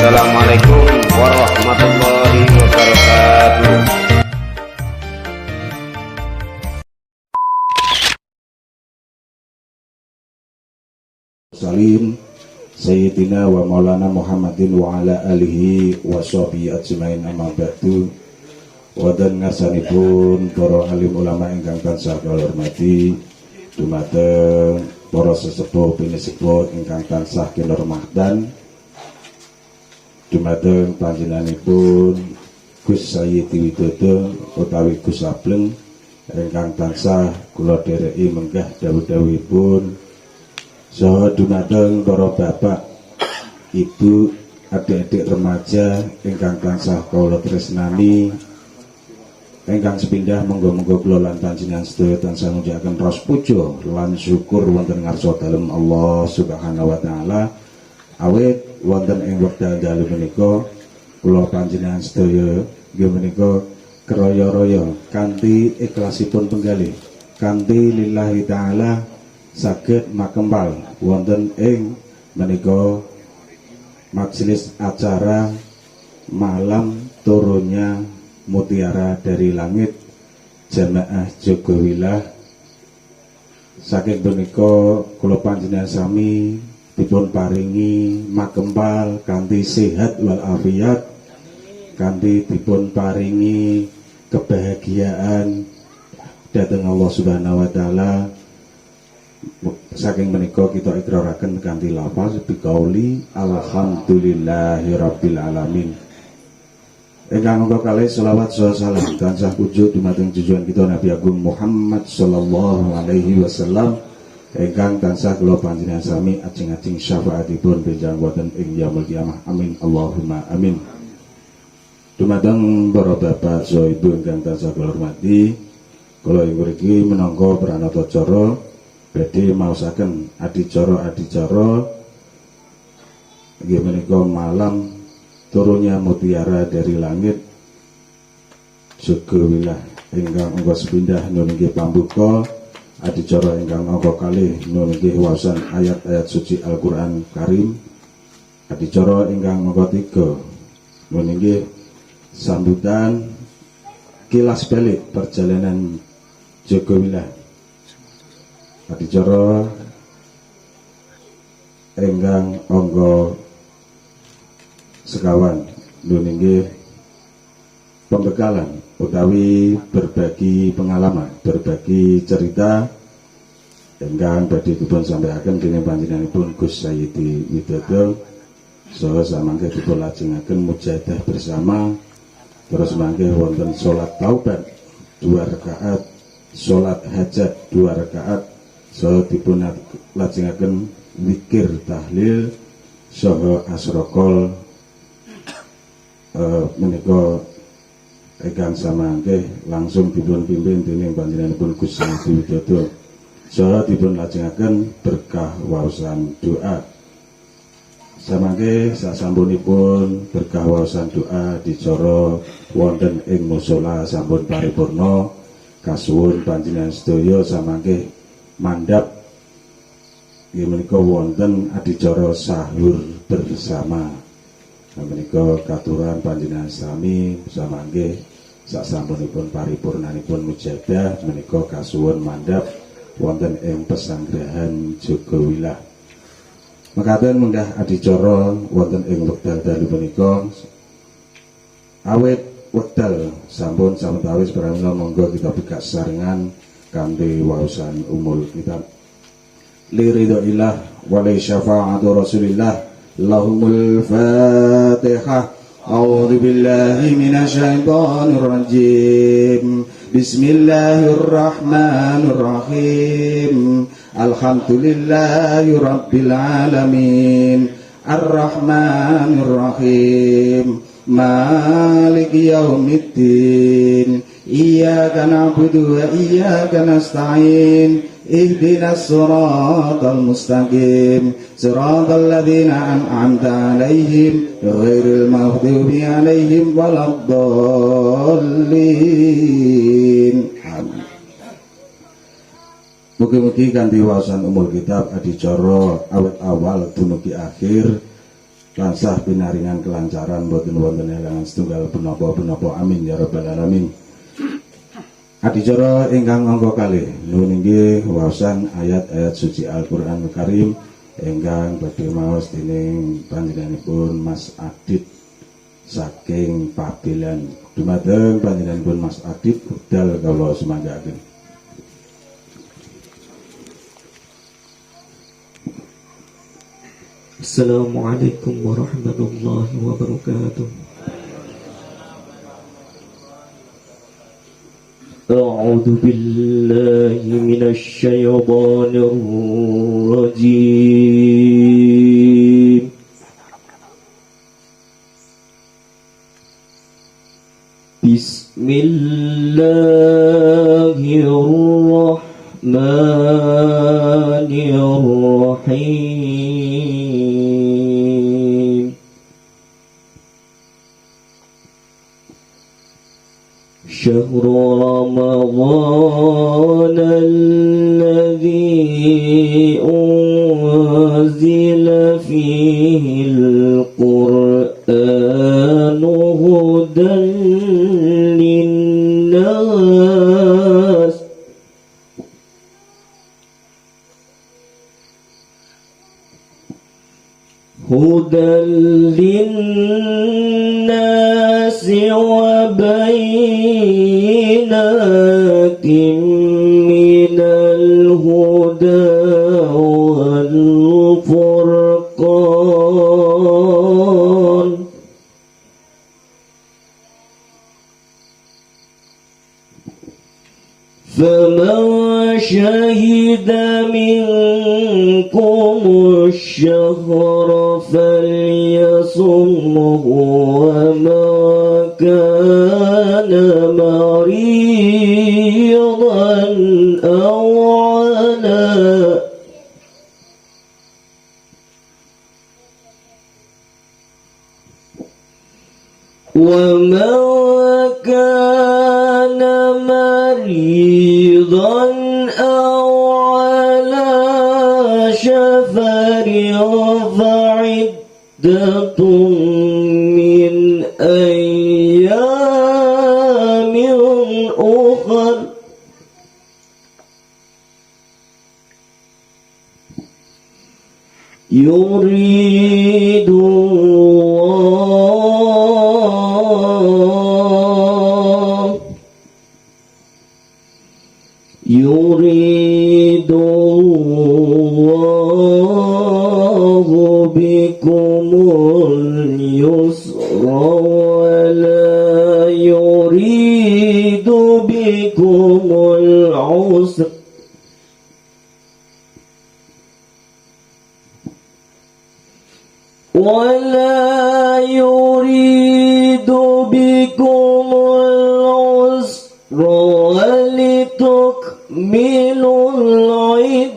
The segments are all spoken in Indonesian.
Assalamualaikum warahmatullahi wabarakatuh. Salim Sayyidina wa maulana Muhammadin wa ala alihi wa sahbihi ajmain amma ba'du. Wadan ngasanipun para alim ulama ingkang tansah kula hormati, dumateng para sesepuh pinisepuh ingkang tansah kinurmatan, dumateng panjenenganipun Gus Sayyidi Widodo utawi Gus Ableng ingkang tansah kula dereki menggah dawuh-dawuhipun, saha dumateng para bapak, ibu, adik-adik remaja ingkang tansah kula tresnani, ingkang sepindah monggo-monggo kula lan panjenengan sedaya tansah ngucapken ros puja lan syukur wonten ngarsa dalem Allah Subhanahu wa taala. Awit wonten ing wekdal dalu menika kula panjenengan sedaya nggih menika keraya-raya kanthi ikhlasipun penggalih, kanthi lillahi taala saged makempal wonten ing menika majelis acara malam turunnya mutiara dari langit jamaah Jogowilah. Saking menika kula panjenengan sami dipun paringi makempal kanthi sehat wal afiat, kanthi dipun paringi kebahagiaan dhateng Allah Subhanahu wa taala. Saking menika kita ikraraken kanthi lafaz biqauli alhamdulillahirabbil alamin. Ingkang monggo kalih selawat salam tansah wujud dumateng junjungan kita Nabi Agung Muhammad sallallahu alaihi wasallam ingkang tansah kula panjenengan sami ajeng-ajeng syafaatipun benjang wonten ing yaumul kiamah. Amin Allahumma amin. Dumateng para bapak saha ibu ingkang tansah kula hormati, kula ing mriki minangka pranata cara badhe maosaken adicara inggih menika malam turunnya mutiara dari langit Jogowilah ingkang angka sepindah nun inggih pambuka adicara ingkang angka kalih nun inggih wawasan ayat-ayat suci Al-Qur'an Karim. Adicara ingkang angka 3 nun inggih sambutan kilas balik perjalanan Jogowilah. Adicara ingkang angka sekawan nun inggih pembekalan utawi berbagi pengalaman, berbagi cerita ingkang badhe dipun sampaikan dening panjenenganipun Gus Sayyidi Widodo. Saha samangke dipun lajengaken mujahadah bersama, terus mangke wonten salat taubat 2 rakaat, salat hajat 2 rakaat, saha dipun lajengaken zikir tahlil saha asraqol menika ingkang samangke langsung dipun pimpin dening panjenenganipun Gus Sayyidi Widodo, saha dipun lajengaken berkah waosan doa. Samangke sasampunipun berkah waosan doa dicara wonten ing musala sampun paripurna, kasuwun panjenengan sedaya samangke mandhap inggih menika wonten adicara sahur bersama. Menika katuran panjenengan sami samangke sasampunipun paripurnanipun mujahadah menika kasuwun mandhap wonten ing pesanggrahan Jogowilah. Mekaten menggah adicara wonten ing wekdal dalu menika, awit wekdal sampun sawetawis pramila monggo kita bikak sarengan kanthi waosan umul kitab. Liridhaillah wa li syafa'atu Rasulillah. Allahumul Fatihah. A'udzu billahi minasy syaithanir rajim. Bismillahirrahmanirrahim. Alhamdulillahi rabbil alamin. Arrahmanir rahim. Maliki yaumiddin. Iyyaka na'budu wa iyyaka nasta'in. Ihdinas siratal mustaqim, siratal ladzina an'amta 'alaihim ghairil maghdubi 'alaihim waladdallin. Amin. Mugi-mugi kanthi waosan umul kitab adicara awit awal dumugi akhir tansah pinaringan kelancaran boten wonten halangan setunggal punapa-punapa amin ya rabbal alamin. Adicara ingkang angka kalih nuwun inggih wawasan ayat-ayat suci Al-Qur'an Karim ingkang badhe maos dening panjenenganipun Mas Adit saking Pabelan. Dumateng panjenenganipun Mas Adit wekdal kula sumanggaken. Assalamualaikum warahmatullahi wabarakatuh. A'udzu billahi minasy syaithanir rajim. Bismillahirrahmanirrahim. Syahrul Ramadhan alladzi unzila fihi al-Qur'an hudan linnas wa bayyinatin minal huda wal furqan. فمن شهد منكم الشهر فليصمه ومن كان مريضا أو على أو على شفر فعدة من أيام أخر يريد الله بكم اليسر ولا يريد بكم العسر ولتكملوا العدة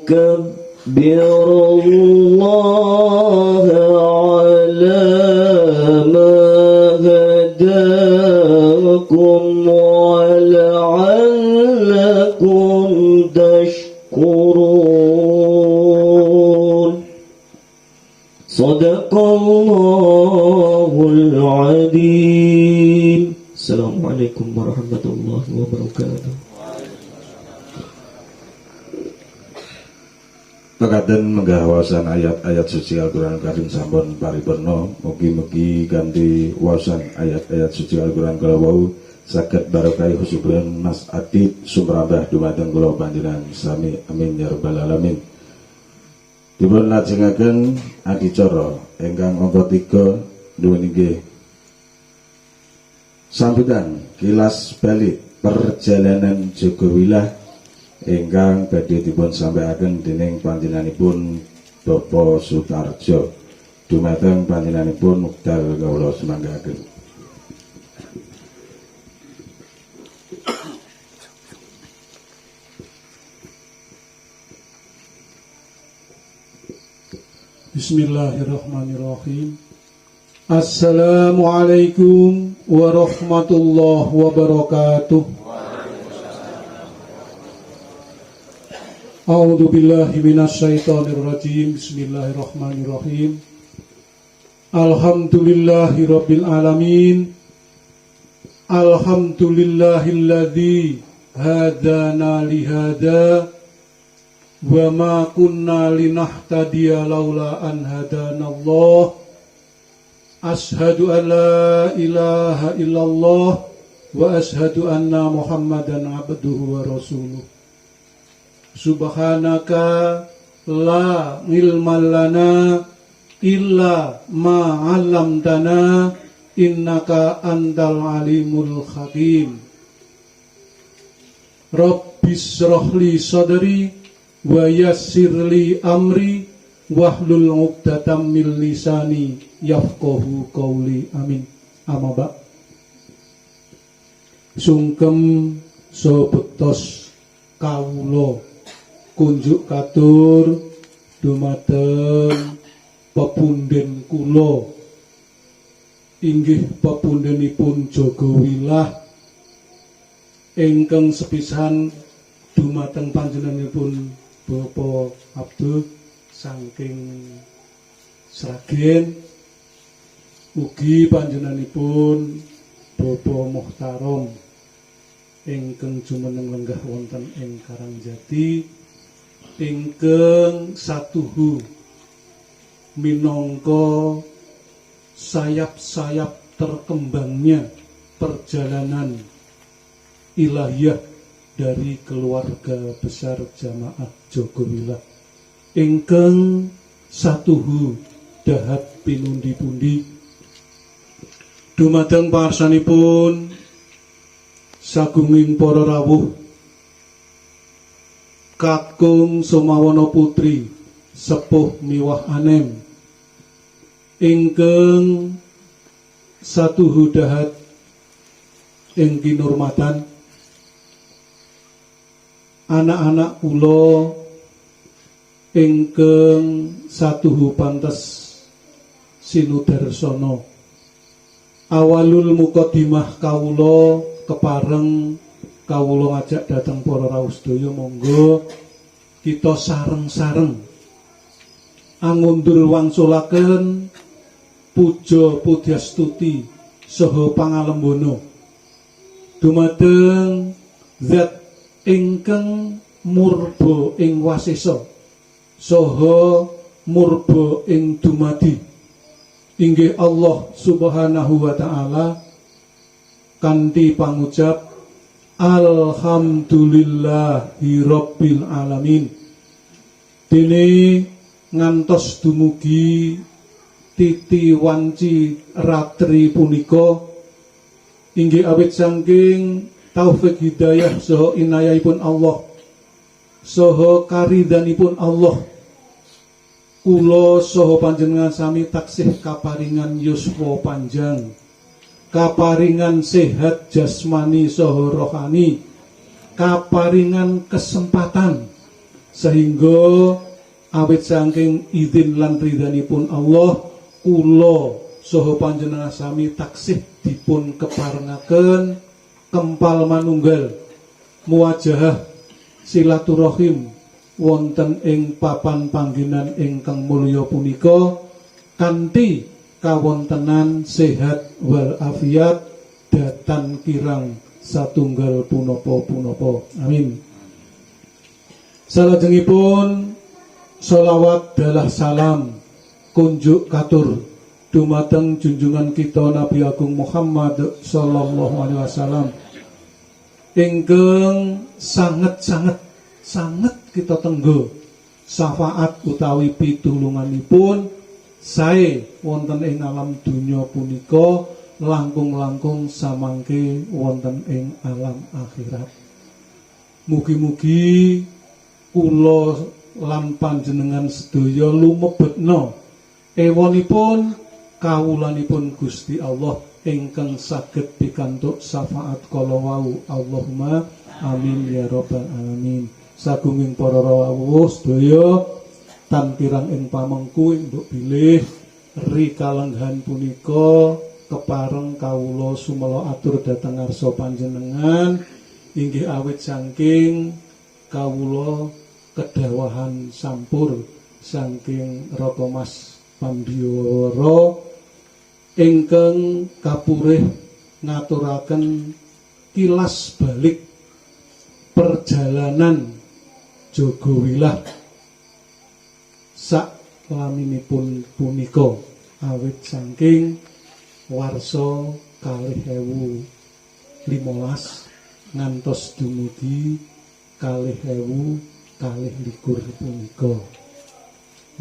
ولتكبروا الله على ما هداكم ولعلكم تشكرون. صدق الله العظيم. Assalamualaikum warahmatullahi wabarakatuh. Pekaten menggah wawasan ayat-ayat suci Al-Qur'an Karim sampun paripurna. Mugi-mugi kanthi wawasan ayat-ayat suci Al-Qur'an kala wau saged barokah husnul Mas Adit sumrambah dumateng kula panjenengan sami amin ya rabbal alamin. Dipun lajengaken adicara ingkang angka 3 nuwun inggih sambutan kilas balik perjalanan Jogowilah ingkang badhe dipun sampaiaken dening panjenenganipun Bapak Sutarjo. Dumateng panjenenganipun wekdal kawula sumanggaken. Bismillahirrahmanirrahim. Assalamualaikum warahmatullahi wabarakatuh. A'udzu billahi minasyaitonir rajim. Bismillahirrahmanirrahim. Alhamdulillahirabbil alamin. Alhamdulillahilladzi hadana li hada wa ma kunna linahtadiya laula an hadanallah. Ashhadu an la ilaha illallah wa ashhadu anna Muhammadan abduhu wa rasuluh. Subhanaka la ilma lana illa ma 'allamtana innaka antal alimul hakim. Rabbis shrahli sadri wa yassirli amri wahlul 'uqdatam min lisani yafqahu qawli. Amin. Amma ba. Sungkem sobetos kawula kunjuk katur dumateng pepunden kula inggih pepundenipun Jogowilah ingkang sepisan dumateng panjenenganipun Bapak Abdul saking Sragen, ugi panjenenganipun Bapak Muhtarom ingkang jumeneng lenggah wonten ing Karangjati ingkang satuhu minangka sayap-sayap terkembangnya perjalanan ilahiyah dari keluarga besar jamaah Jogowilah ingkang satuhu dahat pinundi-pundi dumateng parsanipun sagunging para rawuh kakung Somawana Putri sepuh miwah anem ingkang satuhu dahat ing kinurmatan anak-anak kula ingkang satuhu pantes sinudarsana. Awalul muqaddimah kawula kepareng kawula ngajak dateng para rawuh sedaya monggo kita sareng-sareng angundur wangsulaken puja pudyastuti saha pangalembono dumateng zat ingkang murba ing wasesa saha murba ing dumadi inggih Allah Subhanahu wa taala kanthi pangucap alhamdulillahirabbil alamin. Dene ngantos dumugi titi wanci ratri punika inggih awit saking taufik hidayah saha inayahipun Allah saha karidanipun Allah kula saha panjenengan sami taksih kaparingan yuswa panjang, kaparingan sehat jasmani saha rohani, kaparingan kesempatan sehingga awit saking izin lan ridhanipun Allah kula saha panjenengan sami taksih dipun keparengaken kempal manunggal muwajahah silaturahim wonten ing papan panggenan ingkang mulya punika kanthi kawontenan sehat wal afiat datan kirang satunggal punapa-punapa. Amin. Salajengipun sholawat dalah salam kunjuk katur dumateng junjungan kita Nabi Agung Muhammad sallallahu alaihi wasallam ingkang sanget kita tenggo syafaat utawi pitulunganipun sae wonten ing alam dunya punika langkung-langkung samangke wonten ing alam akhirat. Mugi-mugi kula lan panjenengan sedaya lumebetna ewonipun kawulanipun Gusti Allah ingkang saged pikantuk syafaat kala wau. Allahumma amin ya rabbal alamin. Sagunging para rawuh sedaya tan kirang ing pamengku ing mbok bilih Rikalenggan punika kepareng kawula sumela atur dhateng ngarsa panjenengan inggih awit saking kawula kedawahan sampur saking Raka Mas Pambiwara ingkang kapurih ngaturaken kilas balik perjalanan Jogowilah sak laminipun punika awit saking warsa 2015 ngantos dumugi 2021 punika.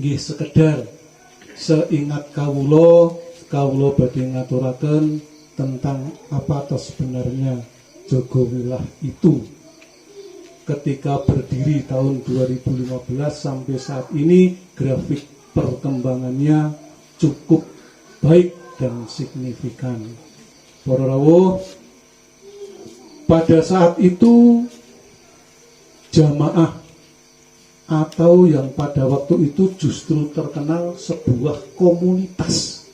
Nggih sekedar seingat kawula badhe ngaturaken tentang apa tos sebenarnya Jogowilah itu. Ketika berdiri tahun 2015 sampai saat ini grafik perkembangannya cukup baik dan signifikan. Para rawuh, pada saat itu jamaah atau yang pada waktu itu justru terkenal sebuah komunitas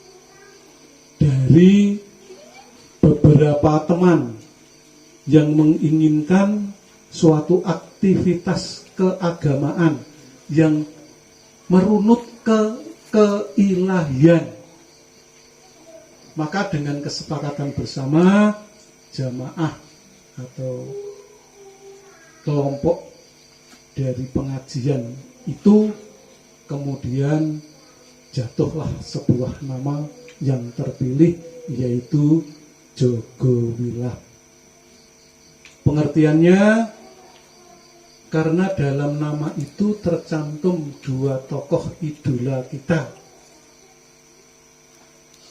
dari beberapa teman yang menginginkan suatu aktivitas keagamaan yang merunut ke keilahian. Maka dengan kesepakatan bersama jamaah atau kelompok dari pengajian itu kemudian jatuhlah sebuah nama yang terpilih, yaitu Jogowilah. Pengertiannya, karena dalam nama itu tercantum dua tokoh idola kita.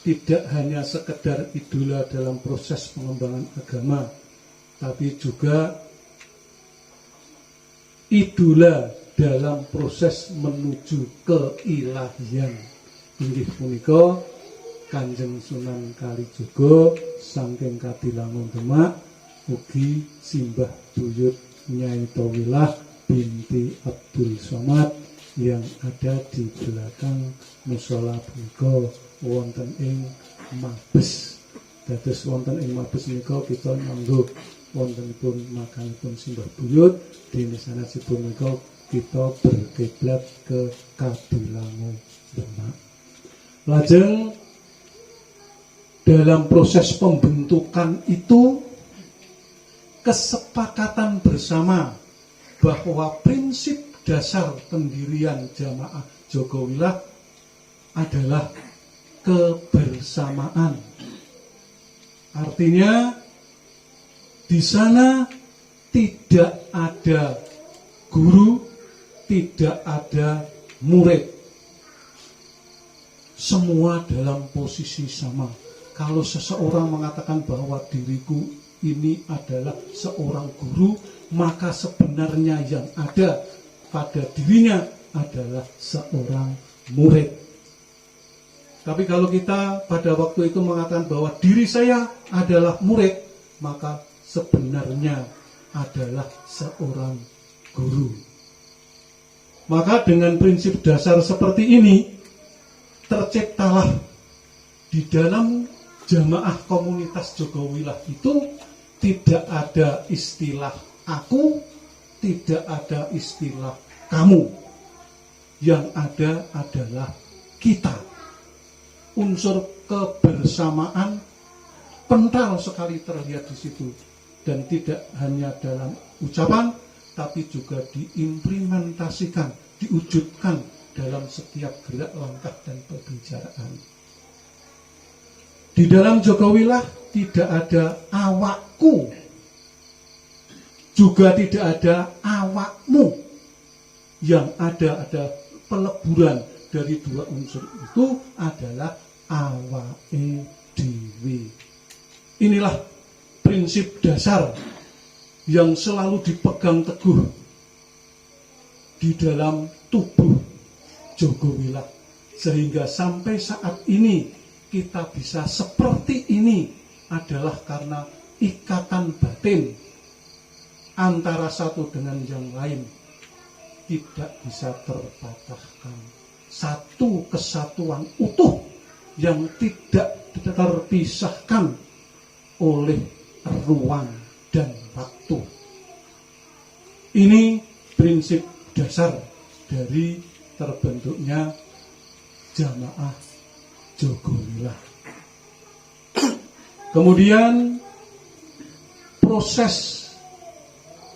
Tidak hanya sekedar idola dalam proses pengembangan agama, tapi juga idola dalam proses menuju keilahian. Inggih punika Kanjeng Sunan Kalijaga saking Kadilangun Demak ugi simbah buyut Nyai Tawilah binti Abdul Somad yang ada di belakang musala punika wonten ing Mabes. Dados wonten ing Mabes menika kita nganggo wontenipun makamipun simbah buyut, dene sanèsipun menika kita berkiblat ke Kadilangun Demak. Lajeng dalam proses pembentukan itu kesepakatan bersama bahwa prinsip dasar pendirian jamaah Jogowilah adalah kebersamaan. Artinya di sana tidak ada guru, tidak ada murid. Semua dalam posisi sama. Kalau seseorang mengatakan bahwa diriku ini adalah seorang guru, maka sebenarnya yang ada pada dirinya adalah seorang murid. Tapi kalau kita pada waktu itu mengatakan bahwa diri saya adalah murid, maka sebenarnya adalah seorang guru. Maka dengan prinsip dasar seperti ini, terciptalah di dalam jamaah komunitas Jogowilah itu tidak ada istilah aku, tidak ada istilah kamu. Yang ada adalah kita. Unsur kebersamaan kental sekali terlihat di situ, dan tidak hanya dalam ucapan, tapi juga diimplementasikan, diwujudkan dalam setiap gerak langkah dan pembicaraan. Di dalam Jogowilah tidak ada awakku, juga tidak ada awakmu. Yang ada peleburan dari dua unsur itu adalah awake dhewe. Inilah prinsip dasar yang selalu dipegang teguh di dalam tubuh Jogowilah, sehingga sampai saat ini kita bisa seperti ini adalah karena ikatan batin antara satu dengan yang lain tidak bisa terpatahkan. Satu kesatuan utuh yang tidak terpisahkan oleh ruang dan waktu. Ini prinsip dasar dari terbentuknya Jamaah Jogowilah. Kemudian proses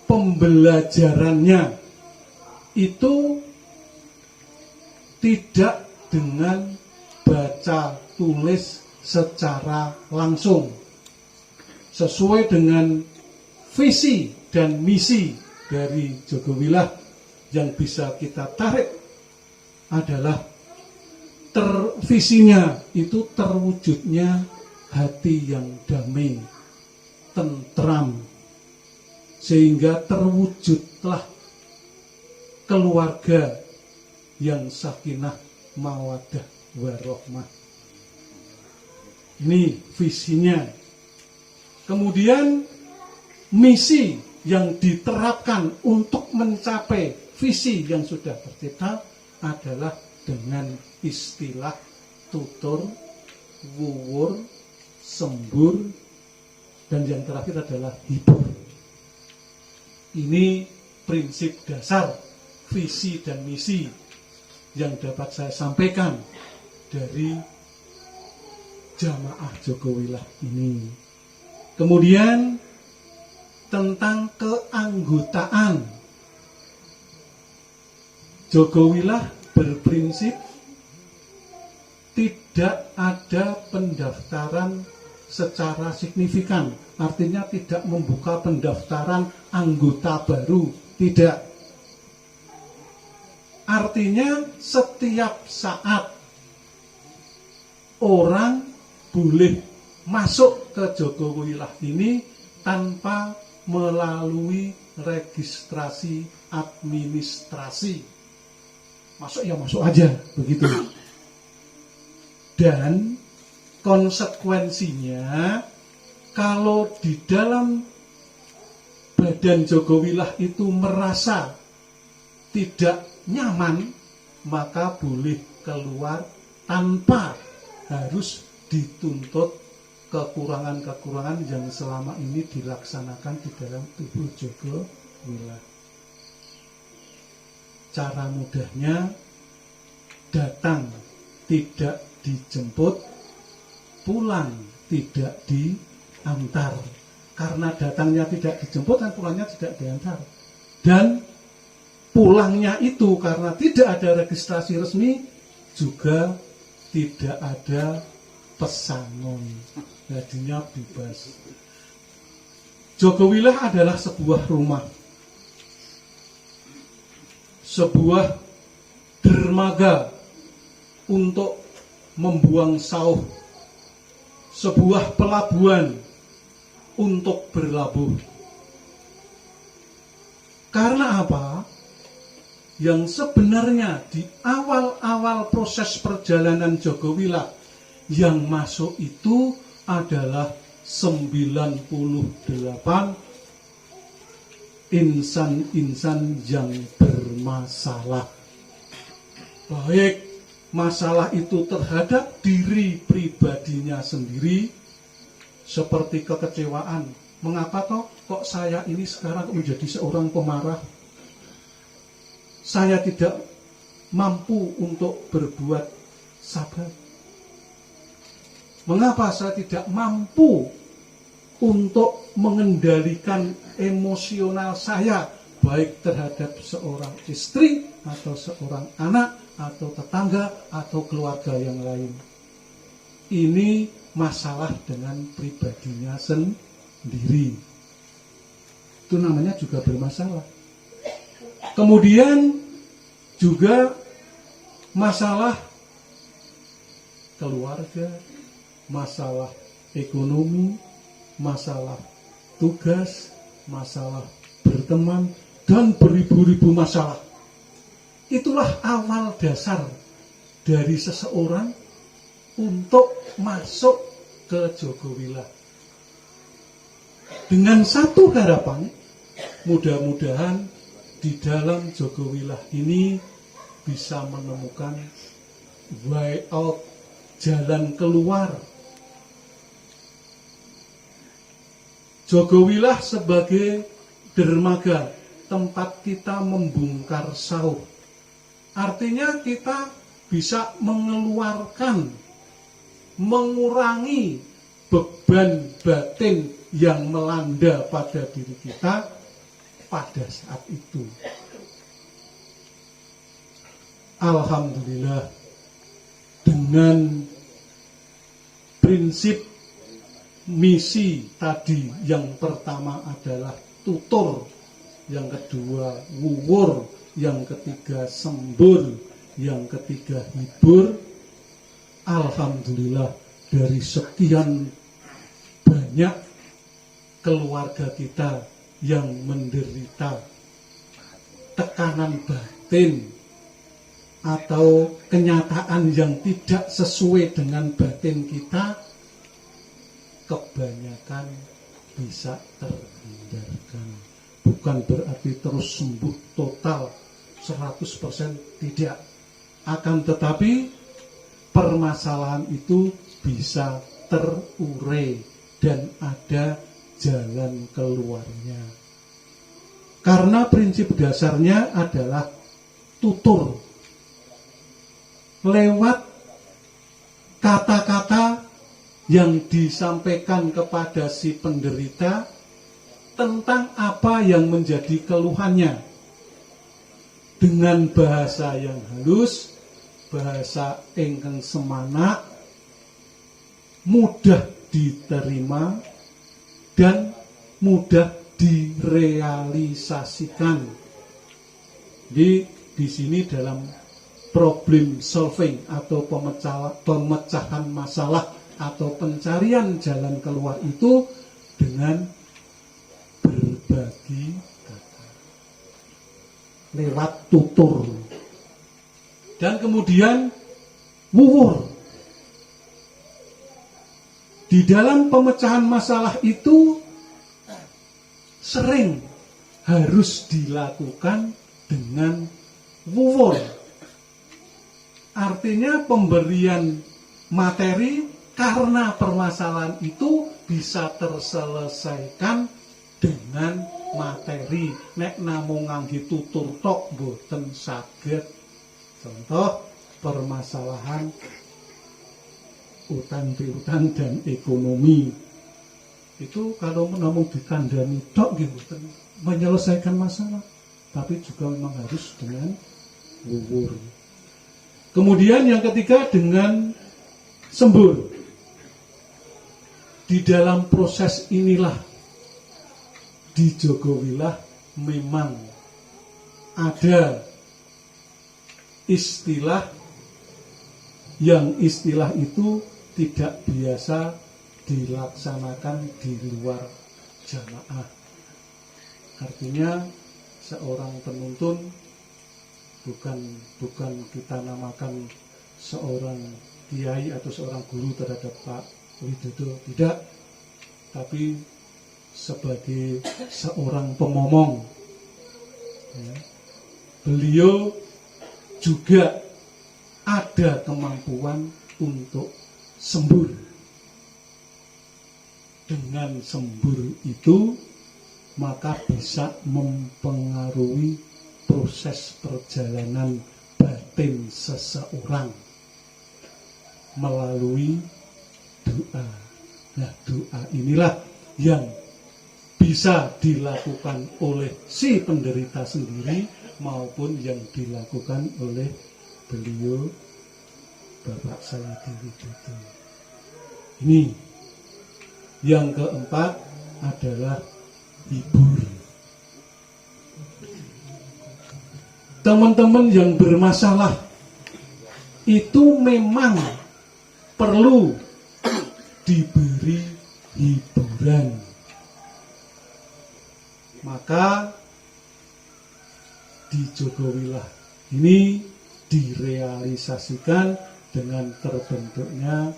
pembelajarannya itu tidak dengan baca tulis secara langsung, sesuai dengan visi dan misi dari Jogowilah yang bisa kita tarik adalah visinya itu terwujudnya hati yang damai, tentram, sehingga terwujudlah keluarga yang sakinah, mawaddah, warahmah. Ini visinya. Kemudian misi yang diterapkan untuk mencapai visi yang sudah tercipta adalah dengan istilah tutur, wuwur, sembur, dan yang terakhir adalah hibur. Ini prinsip dasar visi dan misi yang dapat saya sampaikan dari Jamaah Jogowilah ini. Kemudian tentang keanggotaan, Jogowilah berprinsip tidak ada pendaftaran secara signifikan, artinya tidak membuka pendaftaran anggota baru, tidak. Artinya setiap saat orang boleh masuk ke Jogowilah ini tanpa melalui registrasi administrasi. Masuk ya masuk aja, begitu. Dan konsekuensinya kalau di dalam badan Jogowilah itu merasa tidak nyaman, maka boleh keluar tanpa harus dituntut kekurangan-kekurangan yang selama ini dilaksanakan di dalam tubuh Jogowilah. Cara mudahnya, datang tidak dijemput, pulang tidak diantar. Karena datangnya tidak dijemput dan pulangnya tidak diantar. Dan pulangnya itu karena tidak ada registrasi resmi, juga tidak ada pesangon, jadinya bebas. Jogowilah adalah sebuah rumah, sebuah dermaga untuk membuang sauh, sebuah pelabuhan untuk berlabuh. Karena apa? Yang sebenarnya di awal-awal proses perjalanan Jogowilah yang masuk itu adalah 98 insan-insan yang bermasalah. Baik masalah itu terhadap diri pribadinya sendiri, seperti kekecewaan. Mengapa kok saya ini sekarang menjadi seorang pemarah? Saya tidak mampu untuk berbuat sabar. Mengapa saya tidak mampu untuk mengendalikan emosional saya, baik terhadap seorang istri, atau seorang anak, atau tetangga, atau keluarga yang lain. Ini masalah dengan pribadinya sendiri. Itu namanya juga bermasalah. Kemudian juga masalah keluarga, masalah ekonomi, masalah tugas, masalah berteman, dan beribu-ribu masalah. Itulah awal dasar dari seseorang untuk masuk ke Jogowilah. Dengan satu harapan, mudah-mudahan di dalam Jogowilah ini bisa menemukan way out jalan keluar. Jogowilah sebagai dermaga, tempat kita membongkar sauh. Artinya kita bisa mengeluarkan, mengurangi beban batin yang melanda pada diri kita pada saat itu. Alhamdulillah, dengan prinsip misi tadi, yang pertama adalah tutur, yang kedua wuwur, yang ketiga sembur, yang ketiga hibur. Alhamdulillah, dari sekian banyak keluarga kita yang menderita tekanan batin atau kenyataan yang tidak sesuai dengan batin kita, kebanyakan bisa terhindarkan. Bukan berarti terus sembuh total 100%, tidak. Akan tetapi permasalahan itu bisa terurai dan ada jalan keluarnya. Karena prinsip dasarnya adalah tutur. Lewat kata-kata yang disampaikan kepada si penderita tentang apa yang menjadi keluhannya, dengan bahasa yang halus, bahasa ingkang semana, mudah diterima dan mudah direalisasikan. Di sini dalam problem solving atau pemecahan masalah atau pencarian jalan keluar itu dengan berbagi kata lewat tutur, dan kemudian wuwur. Di dalam pemecahan masalah itu sering harus dilakukan dengan wuwur. Artinya pemberian materi karena permasalahan itu bisa terselesaikan dengan materi. Nek namung ngangge tutur tok boten saged. Contoh permasalahan utang piutang dan ekonomi. Itu kalau namung dikandani tok nggih boten menyelesaikan masalah, tapi juga memang harus dengan wuwur. Kemudian yang ketiga dengan sembur. Di dalam proses inilah di Jogowilah memang ada istilah yang istilah itu tidak biasa dilaksanakan di luar jamaah. Artinya seorang penuntun bukan kita namakan seorang kiai atau seorang guru terhadap Pak Widodo, tidak, tapi sebagai seorang pemomong, ya, beliau juga ada kemampuan untuk sembur. Dengan sembur itu maka bisa mempengaruhi proses perjalanan batin seseorang melalui doa. Nah, doa inilah yang bisa dilakukan oleh si penderita sendiri maupun yang dilakukan oleh beliau Bapak Sayyidi Widodo. Ini yang keempat adalah hibur. Teman-teman yang bermasalah itu memang perlu diberi hiburan. Maka di Jogowilah ini direalisasikan dengan terbentuknya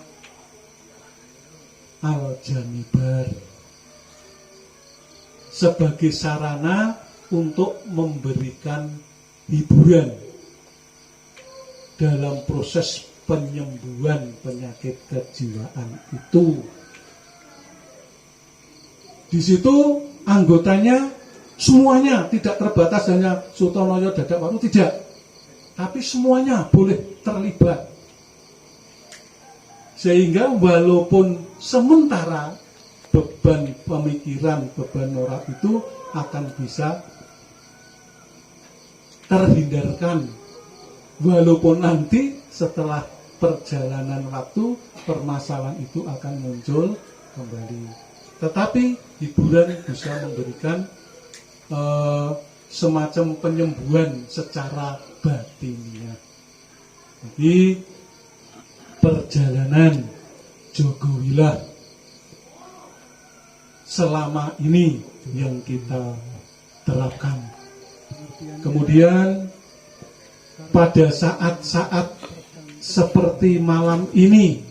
Al-Janibar sebagai sarana untuk memberikan hiburan dalam proses penyembuhan penyakit kejiwaan itu. Di situ anggotanya semuanya, tidak terbatas hanya Sutonoyo Dadakwaru, tidak. Tapi semuanya boleh terlibat. Sehingga walaupun sementara beban pemikiran, beban moral itu akan bisa terhindarkan. Walaupun nanti setelah perjalanan waktu, permasalahan itu akan muncul kembali. Tetapi hiburan bisa memberikan semacam penyembuhan secara batinnya. Jadi perjalanan Jogowilah selama ini yang kita terapkan. Kemudian pada saat-saat seperti malam ini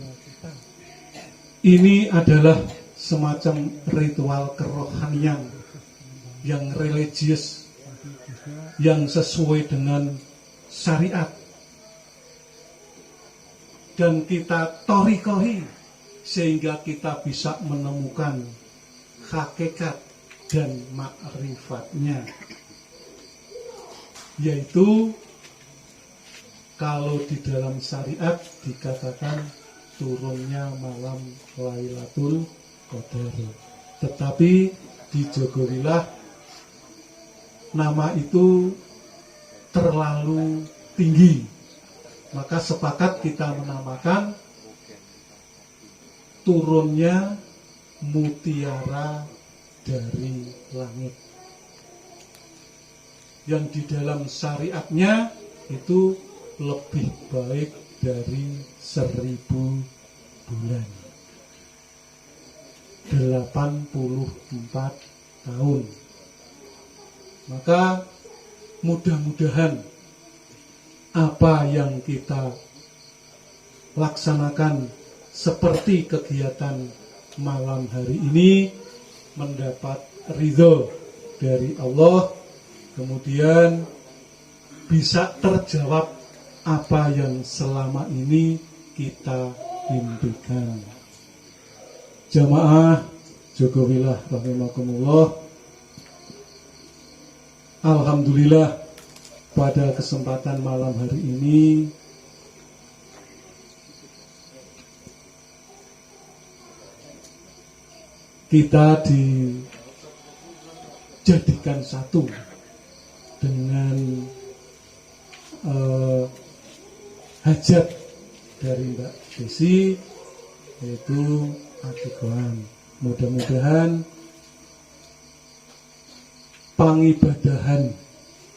adalah semacam ritual kerohanian yang religius, yang sesuai dengan syariat, dan kita torikohi sehingga kita bisa menemukan hakikat dan makrifatnya, yaitu kalau di dalam syariat dikatakan turunnya malam Lailatul Qadar. Tetapi di Jogowilah nama itu terlalu tinggi, maka sepakat kita menamakan turunnya mutiara dari langit, yang di dalam syariatnya itu lebih baik dari 1000 bulan, 84 tahun. Maka mudah-mudahan apa yang kita laksanakan seperti kegiatan malam hari ini mendapat ridho dari Allah, kemudian bisa terjawab apa yang selama ini kita impikan. Jamaah Jogowilah rahimakumullah, alhamdulillah pada kesempatan malam hari ini kita dijadikan satu dengan hajat dari Mbak Desi, yaitu Atikoan. Mudah-mudahan pangibadahan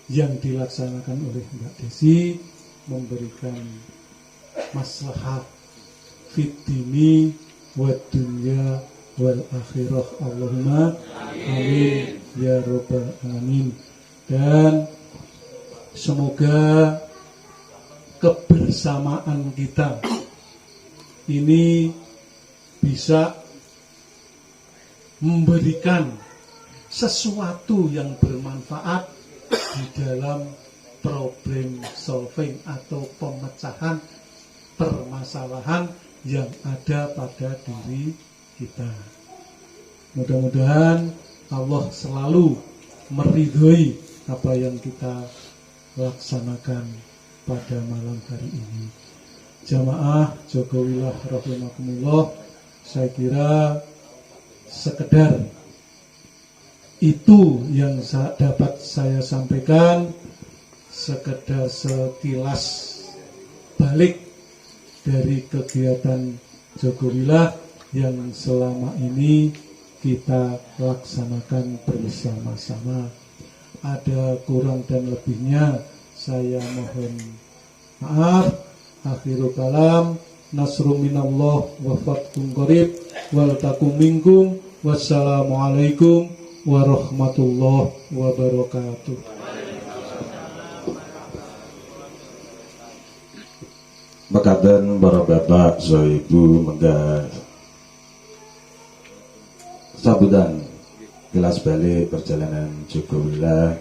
yang dilaksanakan oleh Mbak Desi memberikan maslahat fid dini wa dunya wal akhirah. Allahumma amin ya rabbal alamin. Dan semoga kebersamaan kita ini bisa memberikan sesuatu yang bermanfaat di dalam problem solving atau pemecahan permasalahan yang ada pada diri kita. Mudah-mudahan Allah selalu meridhoi apa yang kita laksanakan pada malam hari ini. Jamaah Jogowilah rahimakumullah, saya kira sekedar itu yang dapat saya sampaikan, sekedar sekilas balik dari kegiatan Jogowilah yang selama ini kita laksanakan bersama-sama. Ada kurang dan lebihnya saya mohon maaf. Akhirul kalam, nasrun minallah wa fathun qarib wal takum minkum. Wassalamualaikum warahmatullahi wabarakatuh. Mekaten para bapak, so ibu, menggah sambutan kelas balik perjalanan Jogowilah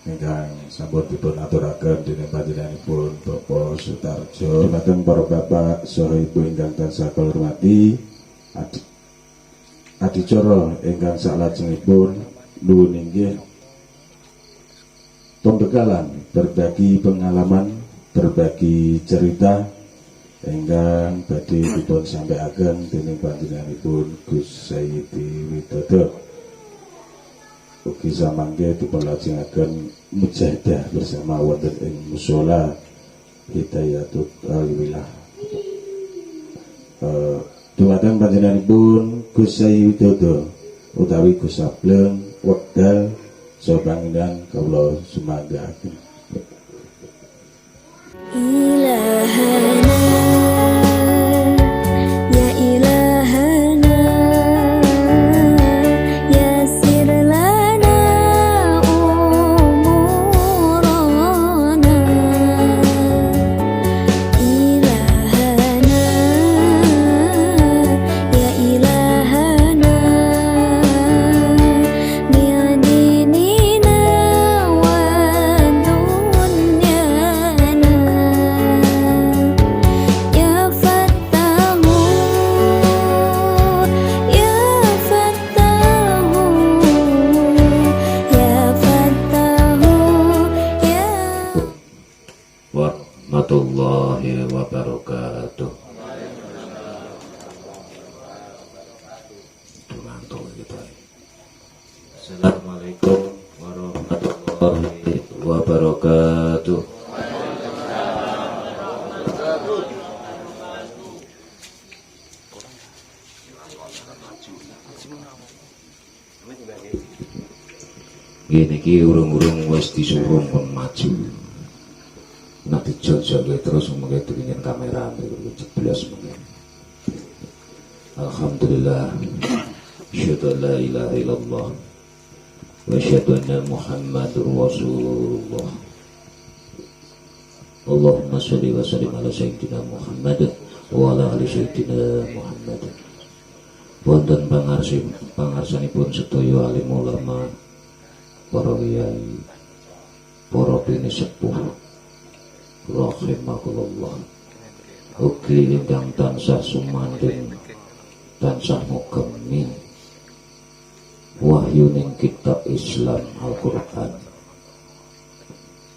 ingkang sampun dipun aturaken dening panjenenganipun Bapak Sutarjo, dateng para bapak saha ibu ingkang tansah kula hormati. Adicara ingkang salajengipun nuwun inggih pembekalan berbagi pengalaman, berbagi cerita ingkang badhe dipun sampaiaken dening panjenenganipun Gus Sayyidi Widodo. Ugi samangke dipun lajengaken mujahadah bersama wonten ing mushola Hidayatul Alwilah. Dumateng panjenenganipun Gus Sayyidi Widodo utawi Gus Sableng wekdal saha pangindan kawula sumanggahaken. إلهنا يا إلهنا يسر لنا أمورنا إلهنا يا إلهنا من ديننا ودنيانا يا فتاه يا فتاه يا فتاه يا warahmatullahi wabarakatuh. Mantul gitu. Assalamualaikum warahmatullahi wabarakatuh. Gini ki urung-urung wis disuruh pun maju. Nak dijol-jol terus mengke dengan kamera niku jeblas mengke. Alhamdulillah. Asyhadu an la ilaha illallah wa asyhadu anna Muhammadur Rasulullah. Allahumma sholli wa sallim ala sayyidina Muhammad wa ala ali sayyidina Muhammad. Wonten pangarsanipun sedaya alim ulama, para kiai, para bini sepuh rahimahullah, ugi ingkang tansah sumandhing tansah mugemi wahyuning kitab Islam Al-Qur'an,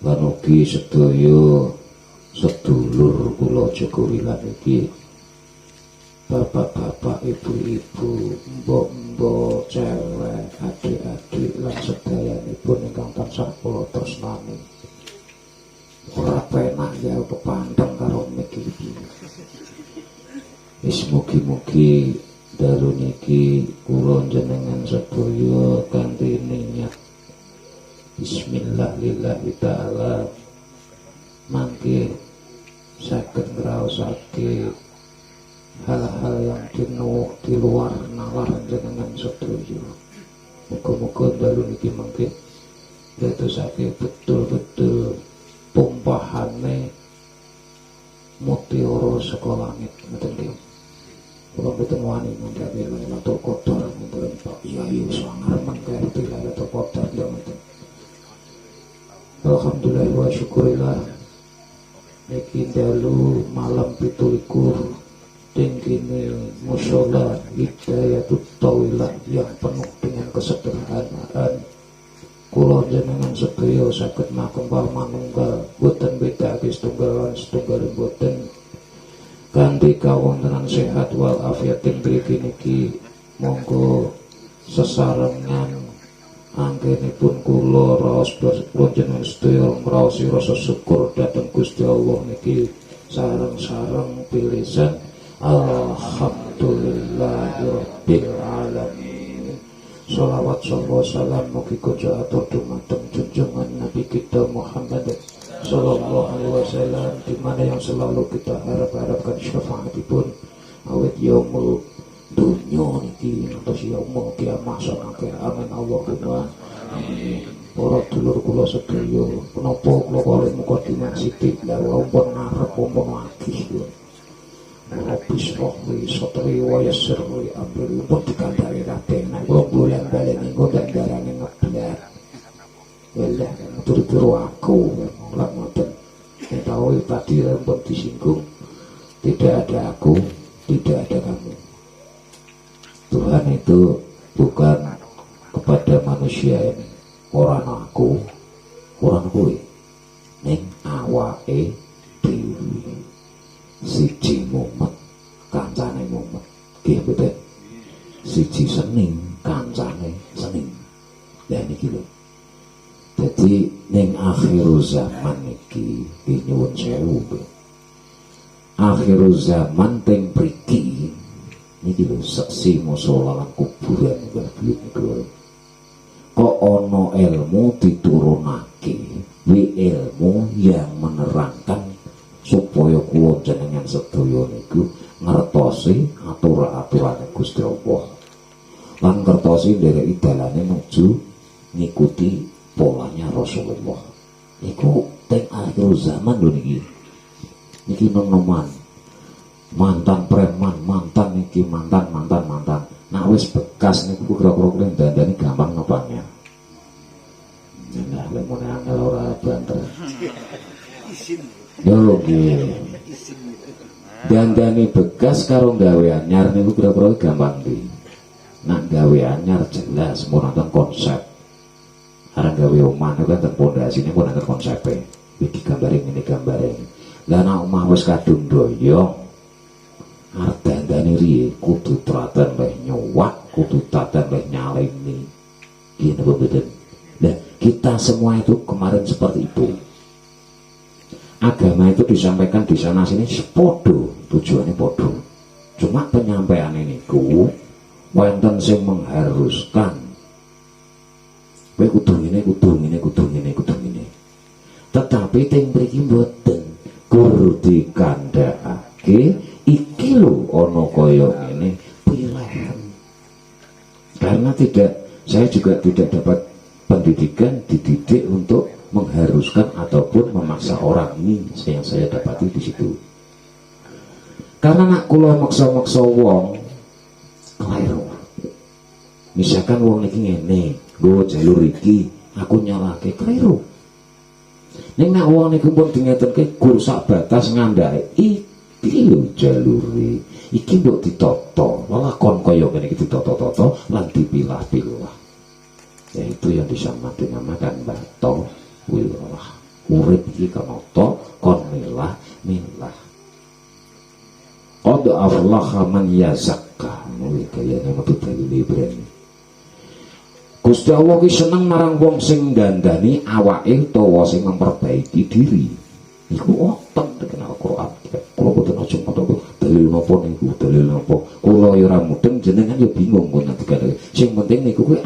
lan ugi sedaya sedulur kula Jokowi lan iki bapak-bapak, ibu-ibu, mbok-mbok, cewek, adik-adik lan sedayanipun ingkang tansah kula tresnani. Ora penak ya kepandang karo miki. Wis mugi-mugi dalu niki kula jenengan sedaya kanthi niat bismillah lillahi taala mangke saged ngraosake hal-hal yang di luar nalar jenengan sedaya. Muga-muga dalu niki mangke dadosake betul-betul tumpahane mutiara saka langit ngoten nggih. Kula mboten wani ngandhani Lailatul Qadar ngoten Pak Yai sangar mangke Lailatul Qadar ya ngoten. Alhamdulillah wa syukurillah. Niki dalu malam 17 tingkine mushola Hidayatul Tawilah yang penuh dengan kesederhanaan. Kula jenengan sedaya saged makempal manunggal, boten bedake setunggal lan setunggal boten. Kanthi kawontenan sehat wal afiat ing mriki niki monggo sesarengan anggenipun kula raos kula jenengan sedaya ngraosi rasa syukur dhateng Gusti Allah niki sareng-sareng pilihan alhamdulillahirabbil alamin. Sholawat sallallahu salam mugi kujo atur dumateng junjungan Nabi kita Muhammad sallallahu alaihi wasallam, di mana yang selalu kita harap-harapkan syafaatipun awet yaumul dunya niki ngantos yaumul kiamah samangke amin Allahumma amin. Para dulur kula sedaya menapa kula kalih mukadimah sithik la wonten ngarep wonten lagi Rabis rohli sotri wa yasirli amri pun dikandari raten kula bulan balen inggo dan darane ngeblat. Wallah matur kira aku lak ngoten. Nek tahu tadi rembut disinggung, tidak ada aku, tidak ada kamu. Tuhan itu bukan kepada manusia ini. Orang aku, orang kowe. Ning awake dhewe. Siji mumet, kancane mumet. Nggih mboten. Siji sening, kancane sening. Lah niki lho. Jadi ning akhir zaman iki nyuwun sewu. Akhir zaman teng mriki niki lho seksi musala lan kuburan buyut niku. Kok ana ilmu diturunake, wi ilmu yang menerangkan supaya kula jenengan sedaya niku ngertosi aturan-aturane Gusti Allah. Lan ngertosi ndereki dalane nuju ngikuti polanya Rasulullah. Iku teng akhir zaman lho niki. Niki nom-noman. Mantan preman, mantan niki mantan. Nah wis bekas niku kira-kira dandani gampang ngepangnya. Nah, lemon angel ora banter. Yo nggih. Dandani bekas karo gawe anyar niku kira-kira gampang ndi. Nak gawe anyar jelas mun nonton konsep. Arang gawe omah niku kan pondasine pun nonton konsepe. Iki gambare ngene gambare. Lah nek omah wis kadung doyong arep dandani riye kudu telaten leh nyowak, kudu telaten leh nyaleni. Gini betul. Nah, kita semua itu kemarin seperti itu. Agama itu disampaikan di sana sini podo, tujuannya podo. Cuma penyampaian ini ku wonten sing mengharuskan. Kowe kudu ngene. Tetapi teng mriki mboten. Gur dikandhakake iki lho ana kaya ngene pilihan. Karena saya juga tidak dapat pendidikan dididik untuk mengharuskan ataupun memaksa orang. Ini yang saya dapati di situ. Karena nak kula maksa-maksa wong keliru. Misalkan wong iki ngene, nggo jalur iki, aku nyalahke keliru. Ning nak wong niku pun dingetenke gur sak batas ngandhake iki lho jalure. Iki mbok ditata, lelakon kaya ngene iki ditata-tata lan dipilah-pilah. Yaitu yang dinamakan bato wilah. Urip iki kanata kon milah. Qad aflaha man yazakka. Mulih kayane metu dalile brene. Gusti Allah ki seneng marang wong sing dandani awake utawa sing memperbaiki diri. Iku wonten teng Al-Qur'an. Kula boten aja ngono dalil napa niku, dalil napa. Kula ya ora mudeng jenengan ya bingung kok nek dikandani. Sing penting niku kuwi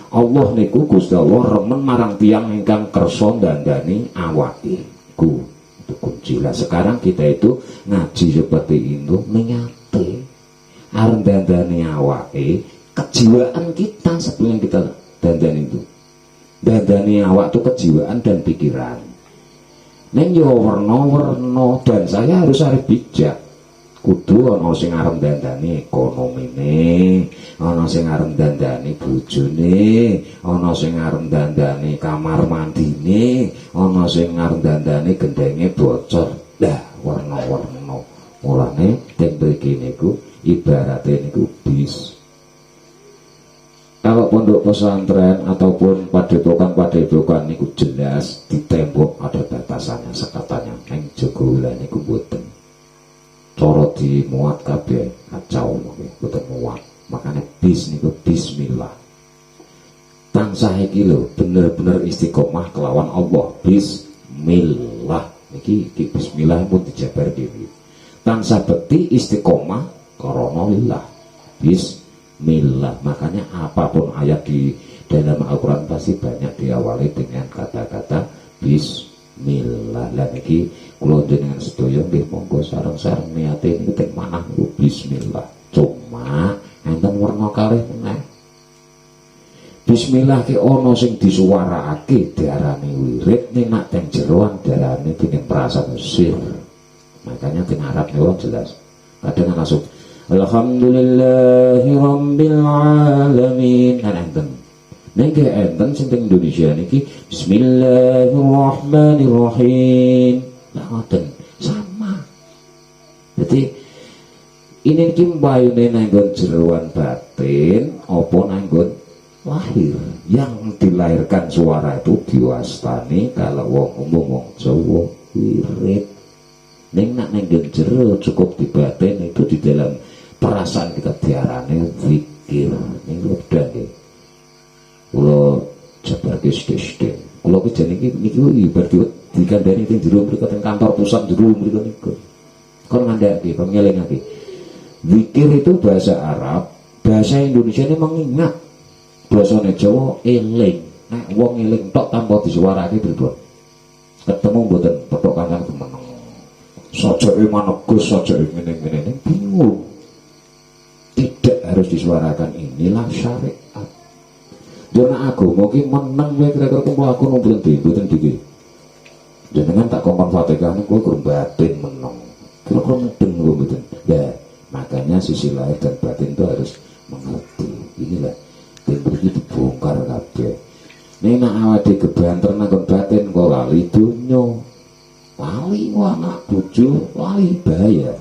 Allah niku Gusti Allah remen marang tiyang ingkang kersa dandani awake. Ku itu kunci lah. Sekarang kita itu ngaji seperti itu menyate arep dandani awake, kejiwaan kita sebelum kita dandan itu. Dandani awak itu kejiwaan dan pikiran. Neng yo warna-warna dan saya harus arep bijak. Kudu ana sing arep dandani ekonomine, ana sing arep dandani bojone, ana sing arep dandani kamar mandine, ana sing arep dandani gendenge bocor. Lah warna-warna. Mulane teng mriki niku ibarate niku bis. Kalau pondok pesantren ataupun padepokan niku jelas di tembok ada batasannya, sekatannya. Neng Jogowilah niku mboten. Cara dimuat kabeh kacau mboten muat. Makanya bis niku bismillah. Tansah iki lho bener-bener istiqomah kelawan Allah. Bismillah. Niki bismillah pun dijabar dhewe. Tansah bekti istiqomah karena lillah. Bismillah. Makanya apapun ayat di dalam Al-Quran pasti banyak diawali dengan kata-kata bismillah. Lah niki kula jenengan sedaya nggih monggo sareng-sareng niate niku teng manah bismillah. Cuma enten werna kalih meneh. Bismillah ki ana sing disuwarakake diarani wirid, ning nak teng jeroan diarani dening perasaan sir. Makanya teng Arab niku jelas. Kadang langsung Alhamdulillahi Rabbil Alamin. Kan enten Nek enten sing teng Indonesia niki bismillahirrahmanirrahim. Lah ngoten sama. Jadi ini iki mbayune nanggon jeroan batin apa nanggon lahir. Yang dilahirkan suara itu diwastani kalau wong umum wong Jawa wirid. Ning nak nanggon jero cukup di batin itu di dalam perasaan kita diarani zikir. Ning udah nggih. Kula jabarke sithik-sithik. Kula ki jane niki ibarat dikandani teng jero mriku teng kantor pusat jero mriku niku. Kon ngandhake, kon ngelingake. Zikir itu bahasa Arab, bahasa Indonesia ini mengingat. Bahasane Jawa eling. Nek wong eling tok tanpa disuarake pripun? Ketemu mboten petok kanan temeneng. Sojoke manegus, sojoke ngene-ngene bingung. Tidak harus disuarakan, inilah syariat. Jana agama ki meneng wae kira-kira kumpul aku numpun ndi mboten iki. Jenengan tak kongkon Fatihah niku kurang batin meneng. Kira-kira mudeng lho mboten. Ya, makanya sisi lahir dan batin itu harus mengerti. Inilah timbul iki dibongkar kabeh. Nek nek awake gebanter nang batin kok lali donya. Lali anak bojo, lali bahaya.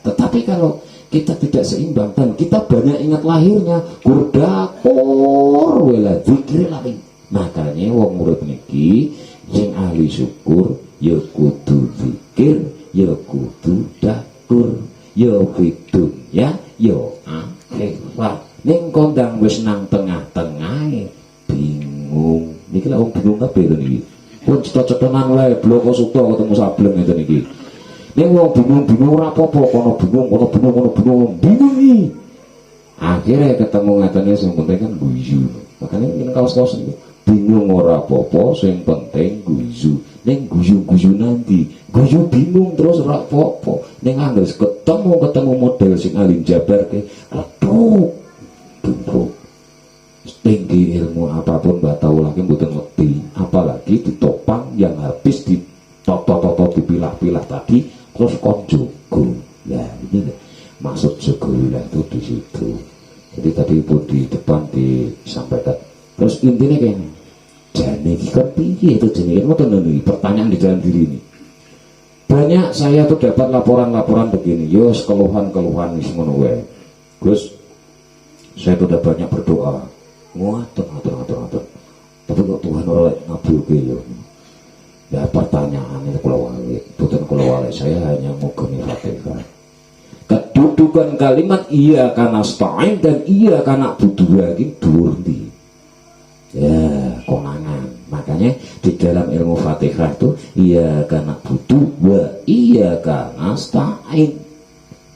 Tetapi kalau kita tidak seimbang dan kita banyak ingat lahirnya kurdapor wela zikir lali. Makanya wong murid niki sing ahli syukur ya kudu zikir, ya kudu dakur, ya fidunya, ya akhirat. Ning kondang wis nang tengah-tengahe bingung. Niki lak wong bingung kabeh to niki. Pun cetha-cethanan wae bloko sukta ketemu sableng ngeten iki. Ning wong bingung-bingung ora apa-apa, kono bingung iki. Akhirnya ketemu ngatane sing penting kan guyu. Makanya ini kaos-kaos ini bingung ora apa-apa, sing penting guyu. Ning guyu-guyu nanti, guyu bingung terus ora apa-apa. Ning anggere ketemu model sing alim jabarke, aduh. Tinggi ilmu apapun mbak tahu lagi mboten ngerti, apalagi ditopang yang habis ditoto-toto dipilah-pilah tadi terus konjogo. Ya ini maksud jogoilah itu di situ. Jadi tadi pun di depan disampaikan. Terus intinya kayaknya jane iki kan piye itu jenenge ngoten lho, pertanyaan di dalam diri ini. Banyak saya tuh dapat laporan-laporan begini, yo keluhan-keluhan wis ngono wae. Gus, saya tuh udah banyak berdoa. Ngatur. Tapi kok Tuhan ora ngabulke yo. Ya pertanyaannya kula wali, boten kula wali, saya hanya ngugemi Fatihah. Kedudukan kalimat iya kana stain dan iya kana budu iki dhuwur ndi? Ya, konangan. Makanya di dalam ilmu Fatihah itu iya kana budu wa iya kana stain.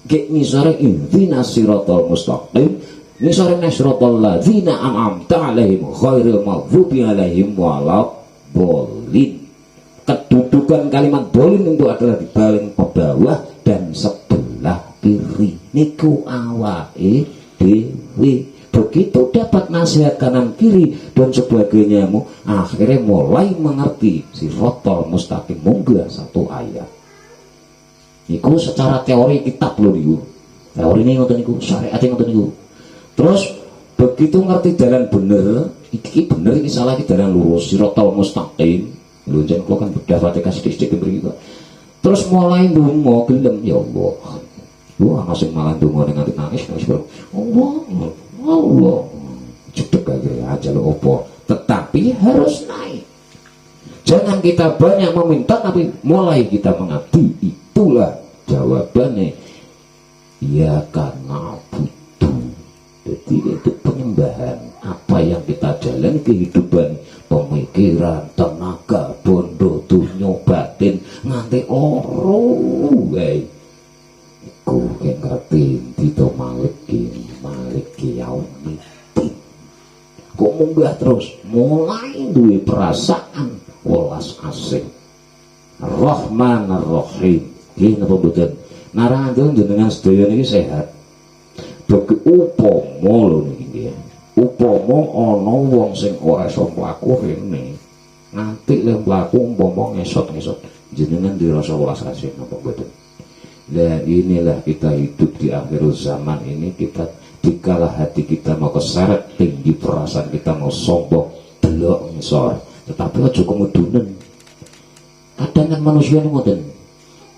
Kayak misalnya intina siratal mustaqim, misalnya siratal ladzina an'amta alaihim khairil maghdubi alaihim waladdallin. Kedudukan kalimat dolin itu adalah di paling bawah dan sebelah kiri. Niku awake dhewe. Begitu dapat nasihat kanan kiri dan sebagainya, akhirnya mulai mengerti siratal mustaqim. Munggah satu ayat. Niku secara teori kitab lho niku. Teori ini ngoten niku, syariat ngoten niku. Terus begitu ngerti jalan bener, iki bener iki salah iki jalan lurus siratal mustaqim. Lho jen kok kan bedah Fatihah sithik-sithik mriki kok. Terus mulai ndonga gelem ya Allah. Wah, masing malah ndonga nganti nangis Allah. Cedek aja lho opo. Tetapi harus naik. Jangan kita banyak meminta tapi mulai kita mengabdi. Itulah jawabannya. Ya karena butuh. Jadi itu penyembahan. Apa yang kita jalan kehidupan, pemikiran, tenaga, bondo, dunyo, batin, nganti oro iku yang ngerti dito maliki yaumidin. Kok munggah terus mulai duwe perasaan welas asih Rahman Ar-Rahim. Nggih napa mboten? Narang jenengan sedaya niki sehat. Bagi upama lho niki nggih. Upama ana wong sing ora iso mlaku rene. Nanti lek mlaku umpama ngesot-ngesot jenengan dirasa welas asih napa mboten? Nah inilah kita hidup di akhir zaman ini, kita dikala hati kita mau keseret tinggi, perasaan kita mau sombong, delok ngisor, tetapi aja kemudunan. Kadang kan manusia ini ngoten.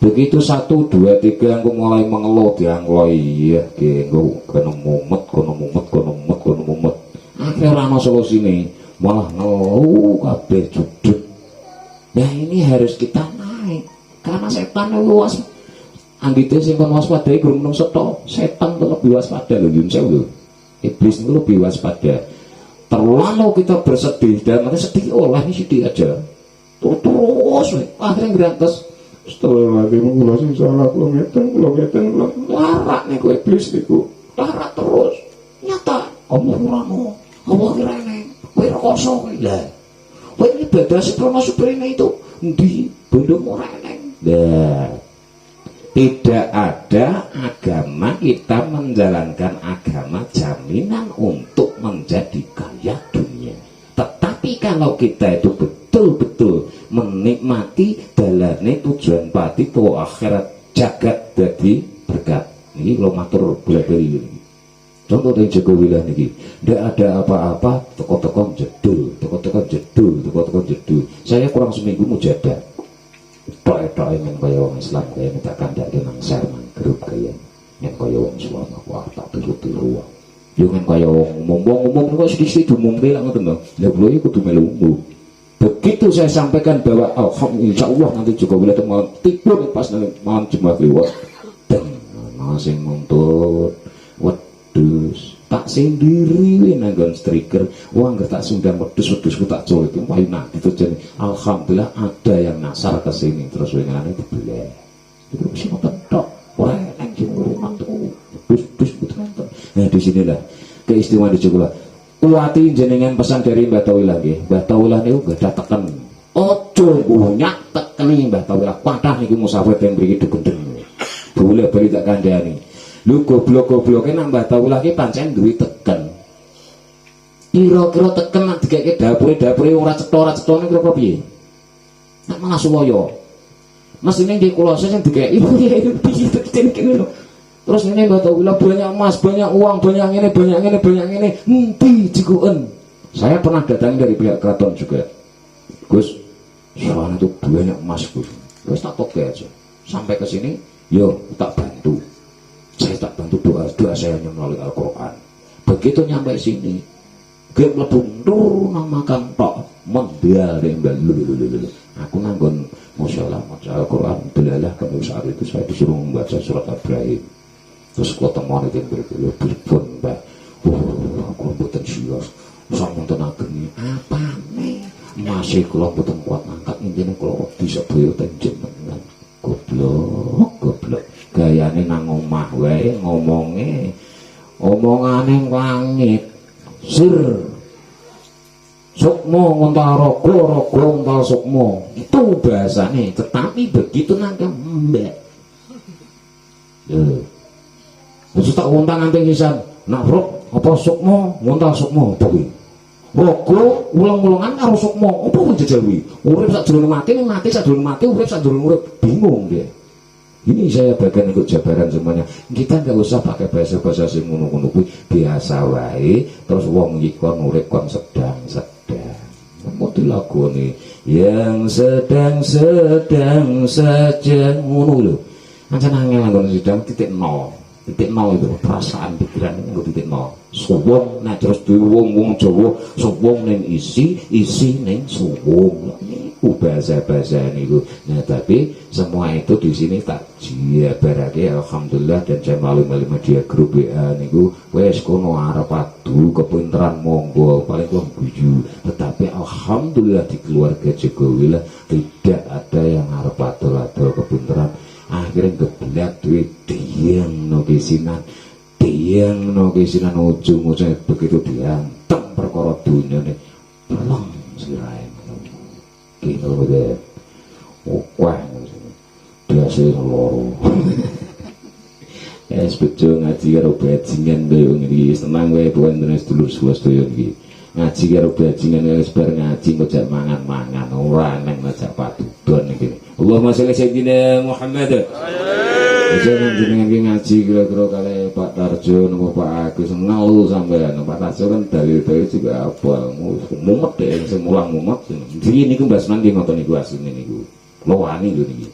Begitu 1, 2, 3 aku mulai mengeluh, dianglo iya aku kono mumet. Akhirnya ora ana solusine, malah ngeluh kabeh judut. Nah ini harus kita naik, karena setan luas. Anggite sing kon waspada iku menungso tok, setan itu lebih waspada lho, yun sewu. Iblis itu lebih waspada. Terlalu kita bersedih, dan mati sedih olah ini sedih aja. Terus akhirnya ngerantes. Astagfirullahaladzim, kula sing salah, kula ngeten, larak niku iblis niku. Larak terus. Nyata Allah uramu, Allah kirane, kowe rekoso kowe. Lah. Kowe ibadah seprono suprene itu ndi bondo ora eneng. Lah. Tidak ada agama kita menjalankan agama jaminan untuk menjadi kaya dunia. Tetapi kalau kita itu betul-betul menikmati dalane tujuan pati to akhirat jagat dadi berkat. Ini kalau matur bela-beli ini. Contoh yang Jokowi lah niki, tidak ada apa-apa, toko-toko jedul. Saya kurang seminggu mujadah. Tok ingin kaya wong Islam kaya minta kandak nang sermon grup kaya yang kaya wong Islam aku tak tiru-tiru. Yo men kaya wong ngomong kok sedikit umumbe lah ngoten lho. Lah kula iki kudu melu umum. Begitu saya sampaikan bahwa insyaallah nanti juga boleh teman tipu pas malam Jumat lewat. Dan masing nuntut wedhus tak sendiri nanggon striker uang tak sundang wedhus-wedhusku tak colek payu nak itu jadi alhamdulillah ada yang nasar ke sini terus winginane dibeli itu mesti ngoten tok ora enak sing rumah tuh wedhus betul. Nah di sinilah keistimewaan di Jogja. Kuati jenengan pesan dari Mbah Tawilah nggih. Mbah Tawilah niku gadah teken ojo bunyak tekeni Mbah Tawilah kathah niku musafir ten mriki dugedeng boleh bali tak kandhani. Lu goblok-gobloke nang Mbah Tawilah ki pancen duwe teken. Kira-kira teken nek dikeke dapure ora cetha-cethane kira-kira piye? Nek malah suwaya. Mesine nggih kula sing dikeki piye teken kene lho. Terus ini Mbah Tawilah banyak emas, banyak uang, banyak ini, nanti jikuan. Saya pernah datang dari pihak keraton juga. Gus, soalnya itu banyak emas Gus. Gus tak toke aja. Sampai ke sini, yo tak bantu. Saya tak bantu doa saya hanya melalui Al-Quran. Begitu nyampe sini, gue mlebu nang makam tok mendial rembal lulu. Aku nanggon musyalah maca Al-Quran belalah pada saat itu saya disuruh membaca surat Ibrahim. Terus kau temuan itu yang berpun Mbak. Aku mboten sios. Sak wonten ageng apa nih? Masih kula mboten kuat ngangkat intine kula bisa boyo ten jenengan. Goblok. Gayane nang omah wae ngomongane wangit. Sir. Sukmo ngontal rogo ngontal sukmo. Itu bahasane, tetapi begitu nang mbak. Terus tak untang anting sisan. Nak rok apa sukmo ngontal sukmo apa kuwi? Rogo ulang-ulangan karo sukmo apa kuwi jejawi? Urip sadurunge mati sadurunge mati, urip sadurunge urip. Bingung dia. Ini saya bagian ikut jabaran semuanya. Kita nggak usah pakai bahasa-bahasa sing ngono-ngono kuwi, biasa wae. Terus wong iki kon urip kon sedang-sedang. Mau dilakoni yang sedang-sedang saja ngono lho. Ancen angel nggon sedang titik nol itu perasaan pikiran itu titik nol. Suwung nah terus wong Jawa suwung ning isi ning suwung. Niku bahasa-bahasa niku. Nah tapi semua itu di sini tak jabarake alhamdulillah dan saya melalui media grup WA niku wis kono arep adu kepinteran monggo paling kula guyu. Tetapi alhamdulillah di keluarga Jokowi lah tidak ada yang arep adol-adol kepinteran. Akhirnya kebelat duit diang no kesinan ujung-ujungnya begitu diantem perkara dunia nih belum sirain gitu deh wah biasa loro bejo ngaji karo bajingan koyo ngene senang wae bukan tenan sedulur sedaya iki ngaji karo bajingan wis bar ngaji kok jak mangan-mangan ora nang ngajak padudon iki Allahumma sholli sayyidina Muhammad. Jangan jenengan ngaji kira-kira kali Pak Pak Tarjo nopo Pak Agus ngelu sampean. Pak Tarjo kan dalil-dalil juga apa mumet deh sing mulang mumet. Jadi niku Mbak Sunan nggih ngoten niku asline niku. Kula wani lho niki.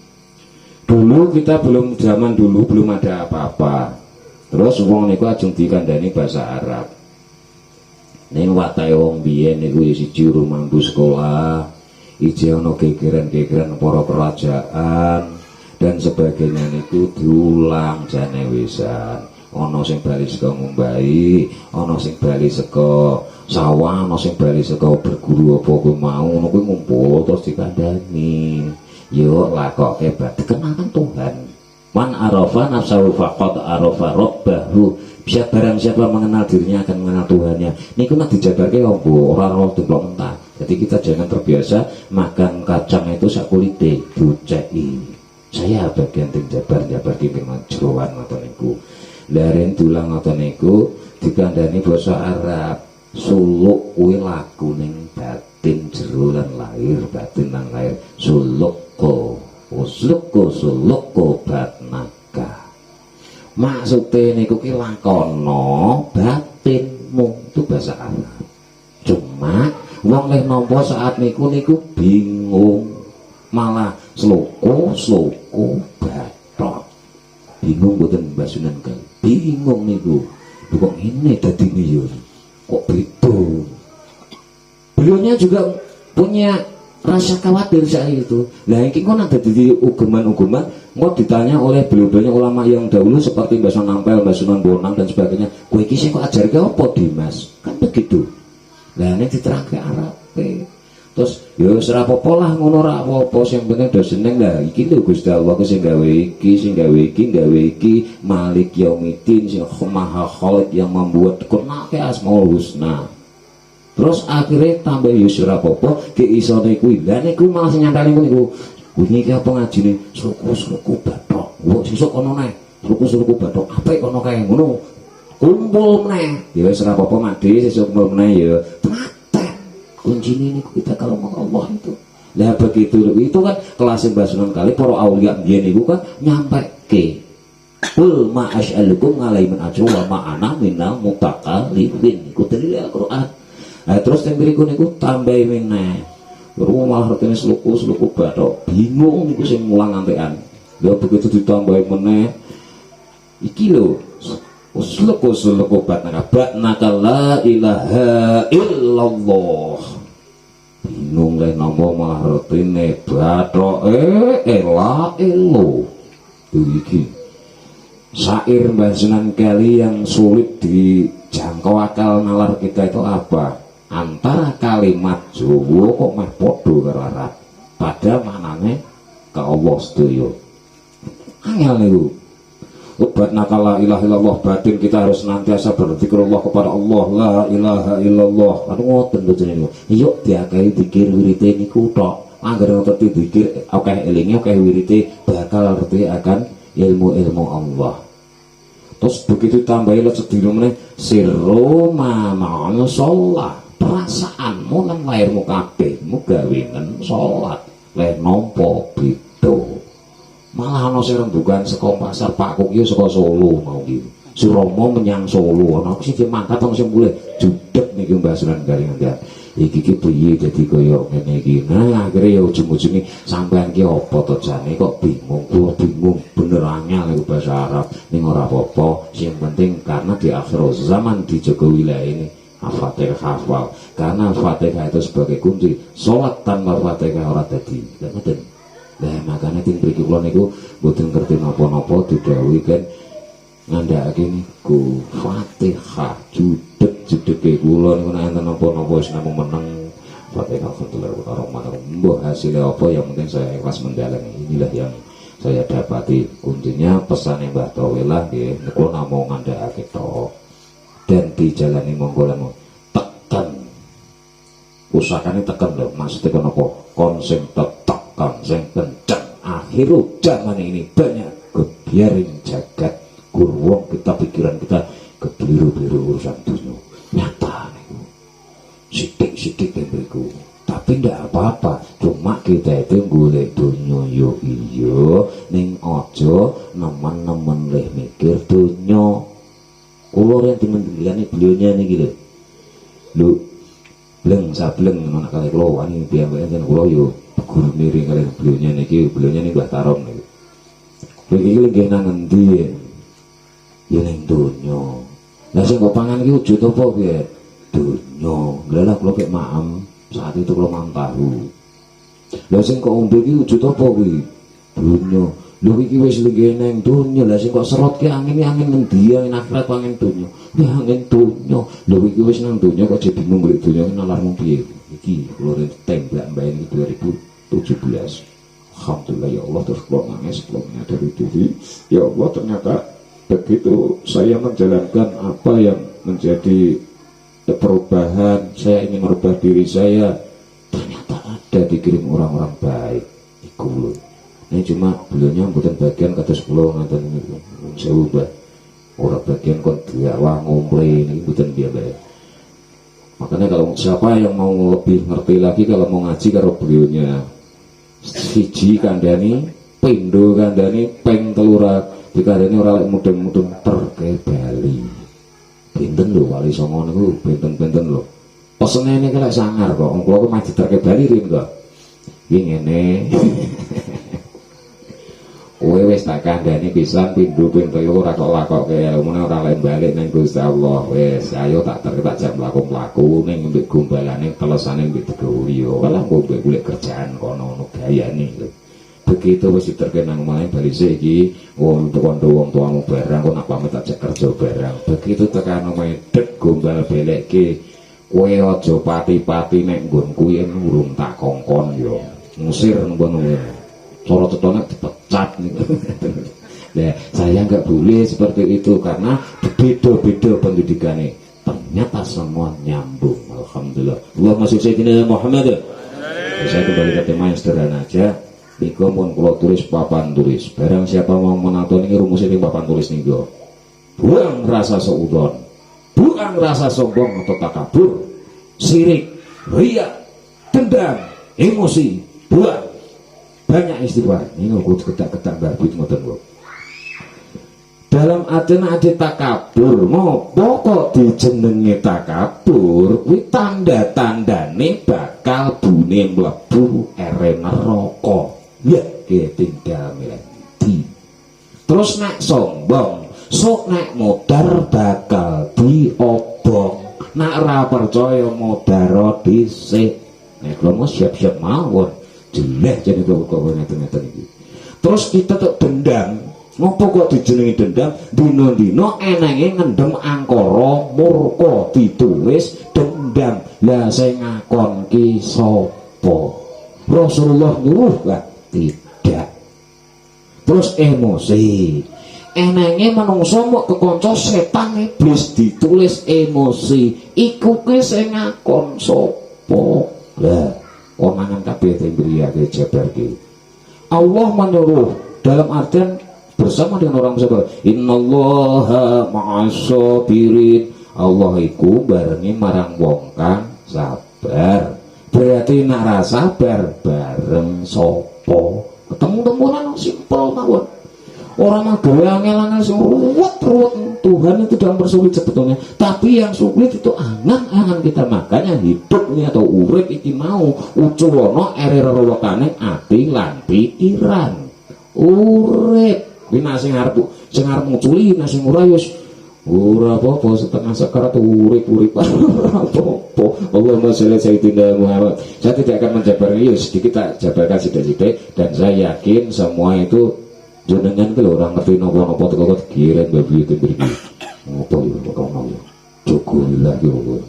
Dulu kita belum zaman dulu belum ada apa-apa. Terus wong niku ajeng dikandani bahasa Arab. Ning watahe wong biyen niku siji urung mampu sekolah, ije ana gegeran-gegeran para kerajaan dan sebagainya niku diulang jane wisan. Ana sing bali saka Mumbai, ana sing bali saka sawah, ana sing bali saka berguru apa kuwi mau, ngono kuwi ngumpul terus dikandani. Yo lakoke bab kenalkan Tuhan. Man arafa nafsahu faqad arafa rabbahu. Barang siapa mengenal dirinya akan mengenal Tuhannya. Niku nak dijabarke apa ora ora demplok mentah. Jadi kita jangan terbiasa makan kacang itu sak kulite diceki. Saya bagian tim jabar ki jeroan ngoten niku. Laren tulang ngoten niku dikandani basa Arab. Suluk kuwi lagu ning batin jero lan lahir, batin lan lahir. Sulukko, sulukko batnaka. Maksudnya niku ki lakono batinmu, itu bahasa Arab. Cuma wong leh nampa saat niku bingung, malah sloko bathok. Bingung mboten Mbak Sunan Kali. Bingung niku. Kok ini dadine yo. Kok beda. Beliaunya juga punya rasa khawatir saat itu. Lah iki kok ada di ugeman-ugeman mau ditanya oleh beliau-beliau ulama yang dahulu seperti Mbak Sunan Ampel, Mbak Sunan Bonang dan sebagainya. Kowe iki sing kok ajarke apa Dimas? Kan begitu. Lah nek diterangke Arabe. Terus ya wis ora apa-apa lah ngono ora apa-apa sing penting do seneng lah iki lho Gusti Allah sing gawe iki Malik Yaumiddin sing Maha Khaliq yang membuat kenake Asmaul Husna. Terus akhirnya tambah yusra apa-apa ke isone kuwi. Lah niku malah sing nyantani niku. Bunyi ki apa ngajine suku bathok. Wong sesuk kono neh. Suku bathok apik kono kae ngono. Kumpul meneh. Ya wis ora apa-apa Madi sesuk kumpul meneh ya. Tenaten. Kuncine niku kita kalau mau Allah itu. Lah begitu itu kan kelas Mbah Sunan Kali para aulia biyen niku kan nyampeke. Qul ma as'alukum alaihi min ajrin wa ma ana minal mutakallifin. Iku dalil Al-Qur'an. Nah, terus yang berikut niku tambahi meneh. Rumah artine sluku bathok. Bingung niku sing mulang antekan. Lha begitu ditambahi meneh. Iki lho. Sluku batnaka la ilaha illallah. Bingung le napa malah artine bathoke la elo. Iki syair Mbah Sunan Kali yang sulit dijangkau akal nalar kita itu apa? Antara kalimat Jawa kok meh padha karo Arab. Padahal maknane ke Allah sedaya. Angel niku. Obat nakala ilaha illallah batin kita harus senantiasa berzikrullah kepada Allah la ilaha illallah. Anu ngoten bojone niku. Yuk diakai dikir wirite niku tok. Angger ngerti dikir akeh elinge akeh wirite bakal ngerti akan ilmu-ilmu Allah. Terus begitu tambahi lho sedina meneh sirru ma'ana sholat. Perasaanmu lan lahirmu kabehmu gawenen salat leh nampa beda. Malah ana sing rembugan saka pasar Pak Kuk saka Solo mau iki. Suromo menyang Solo ana sing mangkat ana sing mulih judeg niki Mbah Sunan Kali ngendhan. Iki ki piye dadi kaya ngene iki. Nah akhire ya ujung-ujunge sampean ki apa to jane kok bingung. Kula bingung bener angel iku bahasa Arab ning ora apa-apa. Sing penting karena di akhir zaman dijaga wilayah ini Al-Fatihah hafal karena Al-Fatihah itu sebagai kunci. Salat tanpa Al-Fatihah ora dadi. Lah makanya ting mriki kula niku mboten ngerti napa-napa didhawuhi kan ngandhakake niku Fatihah judeg-judege kula niku nek enten napa-napa wis namung meneng Fatihah Alhamdulillah. Mbah hasilnya apa yang penting saya ikhlas menjalani. Inilah yang saya dapati kuncinya pesannya Mbah Tawilah nggih niku namung ngandhakake tok. Dan dijalani monggo tekan usahakannya tekan loh maksudnya kenapa konsep tekan sing kencang akhir zaman ini banyak kebiarin jagat kurwong kita pikiran kita kebeliru-beliru urusan dunia nyata nih sidik-sidik yang beriku tapi ndak apa-apa cuma kita itu golek dunia yo iyo ning ojo nemen-nemen leh mikir dunia Kulo yang temen-temen beliaunya nih gitu. Lu bleng sableng anak kali kulo wani piyambake enten kulo yo guru miring kali beliaunya niki Mbah Tarom niku. Iki lagi nang endi? Ya ning donya. Lah sing kok pangan iki wujud apa piye? Donya. Lah kulo kek maem saat itu kulo mangan tahu. Lah sing kok ombe iki wujud apa kuwi? Donya. Lho iki wis lagi nang donya. Lah sing kok serot ki angin ngendi angin akhirat angin donya. Ya angin donya. Lho iki wis nang donya kok jadi bingung golek donya nalarmu piye? Iki kulo tembak mbak ini 2017. Alhamdulillah ya Allah, terus kalau nangis, kalau menyadari diri, ya Allah ternyata begitu saya menjalankan apa yang menjadi perubahan, saya ingin merubah diri saya, ternyata ada dikirim orang-orang baik di kulo. Ini cuma beliaunya bukan bagian kata 10 nganten ini, saya ubah orang bagian kon diawang ngomple ini bukan dia baik. Makanya kalau siapa yang mau lebih ngerti lagi, kalau mau ngaji karo beliaunya, siji kandhani, pindho kandhani, ping telura dikandhani ora lek mudeng-mudeng terkebali. Pinten lho wali songo niku, pinten-pinten lho. Pesene niki lek sangar kok, kula ku maju terkebali rim kok. Iki ngene. Kowe wis tak kandhani pisan pindho ping telu ora kok lakoke ilmune ora lek balik ning Gusti Allah. Wis ayo tak jam mlaku-mlaku ning mbek gombalane telesane mbek digawi yo. Kalah mbok golek kerjaan kono gayane lho. Begitu wis terkenang malah bali iki wong tuamu barang kok nak pamit tak kerja barang. Begitu tekan omahe dek gombal belekke kowe aja pati-pati nek nggon kuwi urung tak kongkon yo. Ngusir ngono kuwi. Cara cetone dipecat nih. Nah, saya nggak boleh seperti itu karena beda-beda pendidikannya. Ternyata semua nyambung. Alhamdulillah. Allahumma sholli ala Muhammad. Saya kembali ke tema yang sederhana aja. Niku pun kalau tulis papan tulis. Barang siapa mau menonton ini rumusnya di papan tulis nih go. Buang rasa seudon, buang rasa sombong atau takabur, sirik, riya, dendam, emosi, buang. Banyak istighfar. Ini aku ketak-ketak barbit ngoten kok. Dalam adena ade takabur, ngopo kok dijenengi takabur? Kuwi tanda-tandane bakal bune mlebu ere neraka. Ya, tinggal milih. Terus nek sombong, sok nek modar bakal diobong. Nek ora percaya modar dhisik. Nek kula siap-siap mawon. Jelek jadi kok ngeten-ngeten iki. Terus kita tuh dendam. Ngopo kok dijenengi dendam? Dino-dino enenge ngendem angkara murka ditulis dendam. Lah sing ngakon ki sapa? Rasulullah nyuruh gak? Tidak. Terus emosi. Enenge manungsa mok kekanca setan iblis ditulis emosi. Iku ki sing ngakon sapa? Lah konangan kabeh tembriyake jabarke. Allah menyuruh dalam artian bersama dengan orang sabar. Innallaha ma'as-sabirin. Allah iku barengi marang wong kang sabar. Berarti nek ra sabar bareng sapa? Ketemu-temuan simpel mawon. Orang mah gawe angel-angel sing ruwet-ruwet. Tuhan itu dalam bersulit sebetulnya. Tapi yang sulit itu angan-angan kita. Makanya hidup ini atau urip iki mau uculono ere rewekane ati lan pikiran. Urip kuwi nek sing arep nguculi nek sing ora wis ora apa-apa setengah sekarat urip-urip ora apa-apa. Allahumma sholli sayyidina Muhammad. Saya tidak akan menjabarnya sedikit tak jabarkan sidik-sidik dan saya yakin semua itu jenengan ke orang ngerti nopo-nopo teko kirim babi itu beri ngopo yo ono yo cukulah yo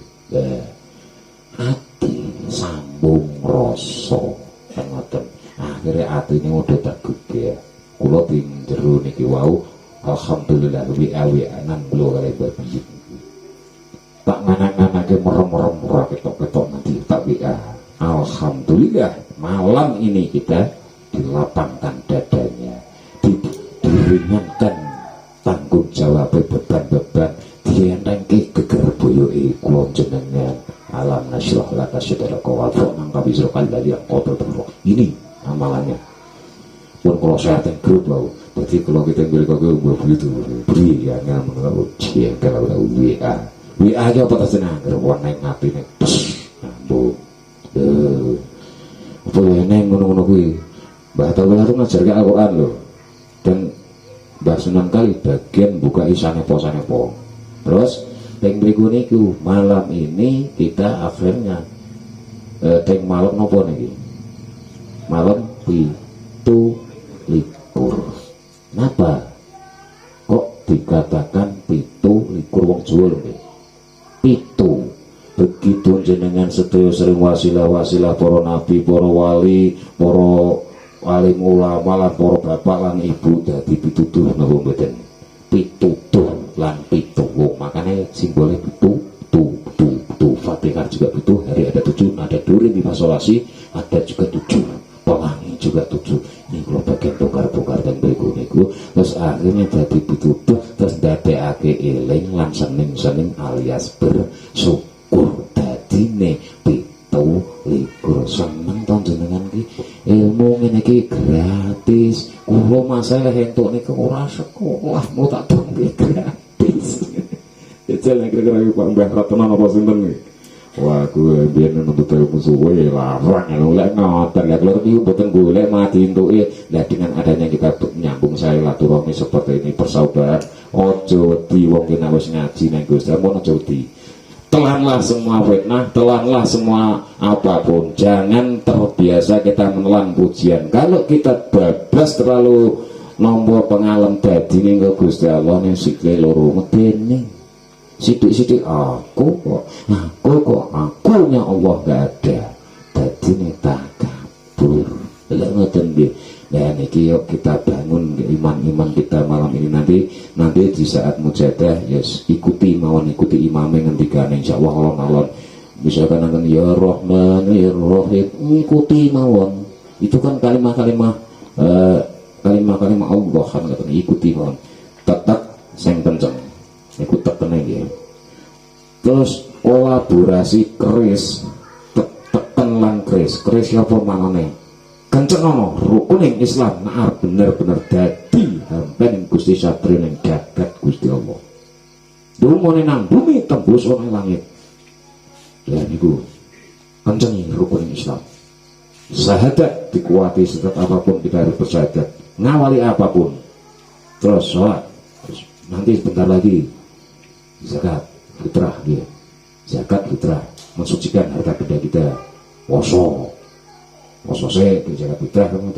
ati sambung rasa ngoten akhirnya ati ini udah tergeger kula ping jero niki wau alhamdulillah wi-anan kula kali babi tak nganak-anake merem-merem ora ketok-ketok nanti tak WA alhamdulillah malam ini kita dilapangkan dadanya diringankan tanggung jawab beban-beban dientengke geger boyoke kula jenengan alam nasyrah laka sadraka wa fa'nam kabisrokal dari yang kotor ini amalannya pun kalau saya teng grup mau berarti kalau kita beli kok begitu beri ya nggak menurut cie kalau udah WA aja apa tas senang warna ngapi nih bu apa ya neng ngono kui Mbah Tawil itu ngajar ke Al-Quran loh, dan Mbah Sunan kali bagian buka isane po. Terus teng berikut niku malam ini kita akhirnya teng malam nopo niki malam 17. Kenapa kok dikatakan 17 wong Jawa lho nggih? 7. Begitu jenengan sedaya sering wasilah para nabi, para wali, para alim ulama lan para bapak lan ibu dadi pitutuh napa mboten? Pitutuh lan pituwung. Makanya simbolnya pitu Fatihah juga pitu, hari ada 7, ada durin di fasolasi, ada juga 7. Pelangi juga 7. Ini kalau bagian bongkar dan berikut niku terus akhirnya jadi pitutuh terus dadekake eling lan seneng alias bersyukur dadine 17 seneng to jenengan ki ilmu ngene iki gratis. Kula masalah entuk niku ora sekolah mau tak dampi gratis. Jalan kira-kira Pak Mbah Ratna apa sinten iki? Wah, gue biar nuntut ilmu suwe larang ya, lek ngoten ya. Kalau ini buatan golek mati entuke. Nah, dengan adanya kita menyambung saya silaturahmi seperti ini persahabatan. Ojo wedi wong kena wis ngaji nang Gusti Allah, ojo wedi. Telanlah semua fitnah, telanlah semua apapun. Jangan terbiasa kita menelan pujian. Kalau kita bablas terlalu nombor pengalem dadi ning Gusti Allah ning sikile loro medeni. Sidik-sidik akunya Allah gak ada tadi nih takabur lek ngoten nggih. Nah niki yuk kita bangun iman kita malam ini nanti di saat mujadah yes ikuti imamnya ngendikane insyaallah alon misalkan nanti ya Rahman ya Rahim ikuti mawon itu kan kalimat-kalimat Allah kan ikuti mawon tetap sing kenceng ikut tekan ya. Terus kolaborasi keris tekan lan keris apa manane kenceng ono rukuning Islam naar bener-bener dadi hampen Gusti Satri ning jagat Gusti Allah dumone nang bumi tembus ana langit ya niku kenceng rukuning Islam syahadat dikuati setiap apapun kita harus bersyahadat ngawali apapun terus sholat terus nanti sebentar lagi zakat fitrah dia zakat fitrah mensucikan harta benda kita poso saya zakat fitrah kamu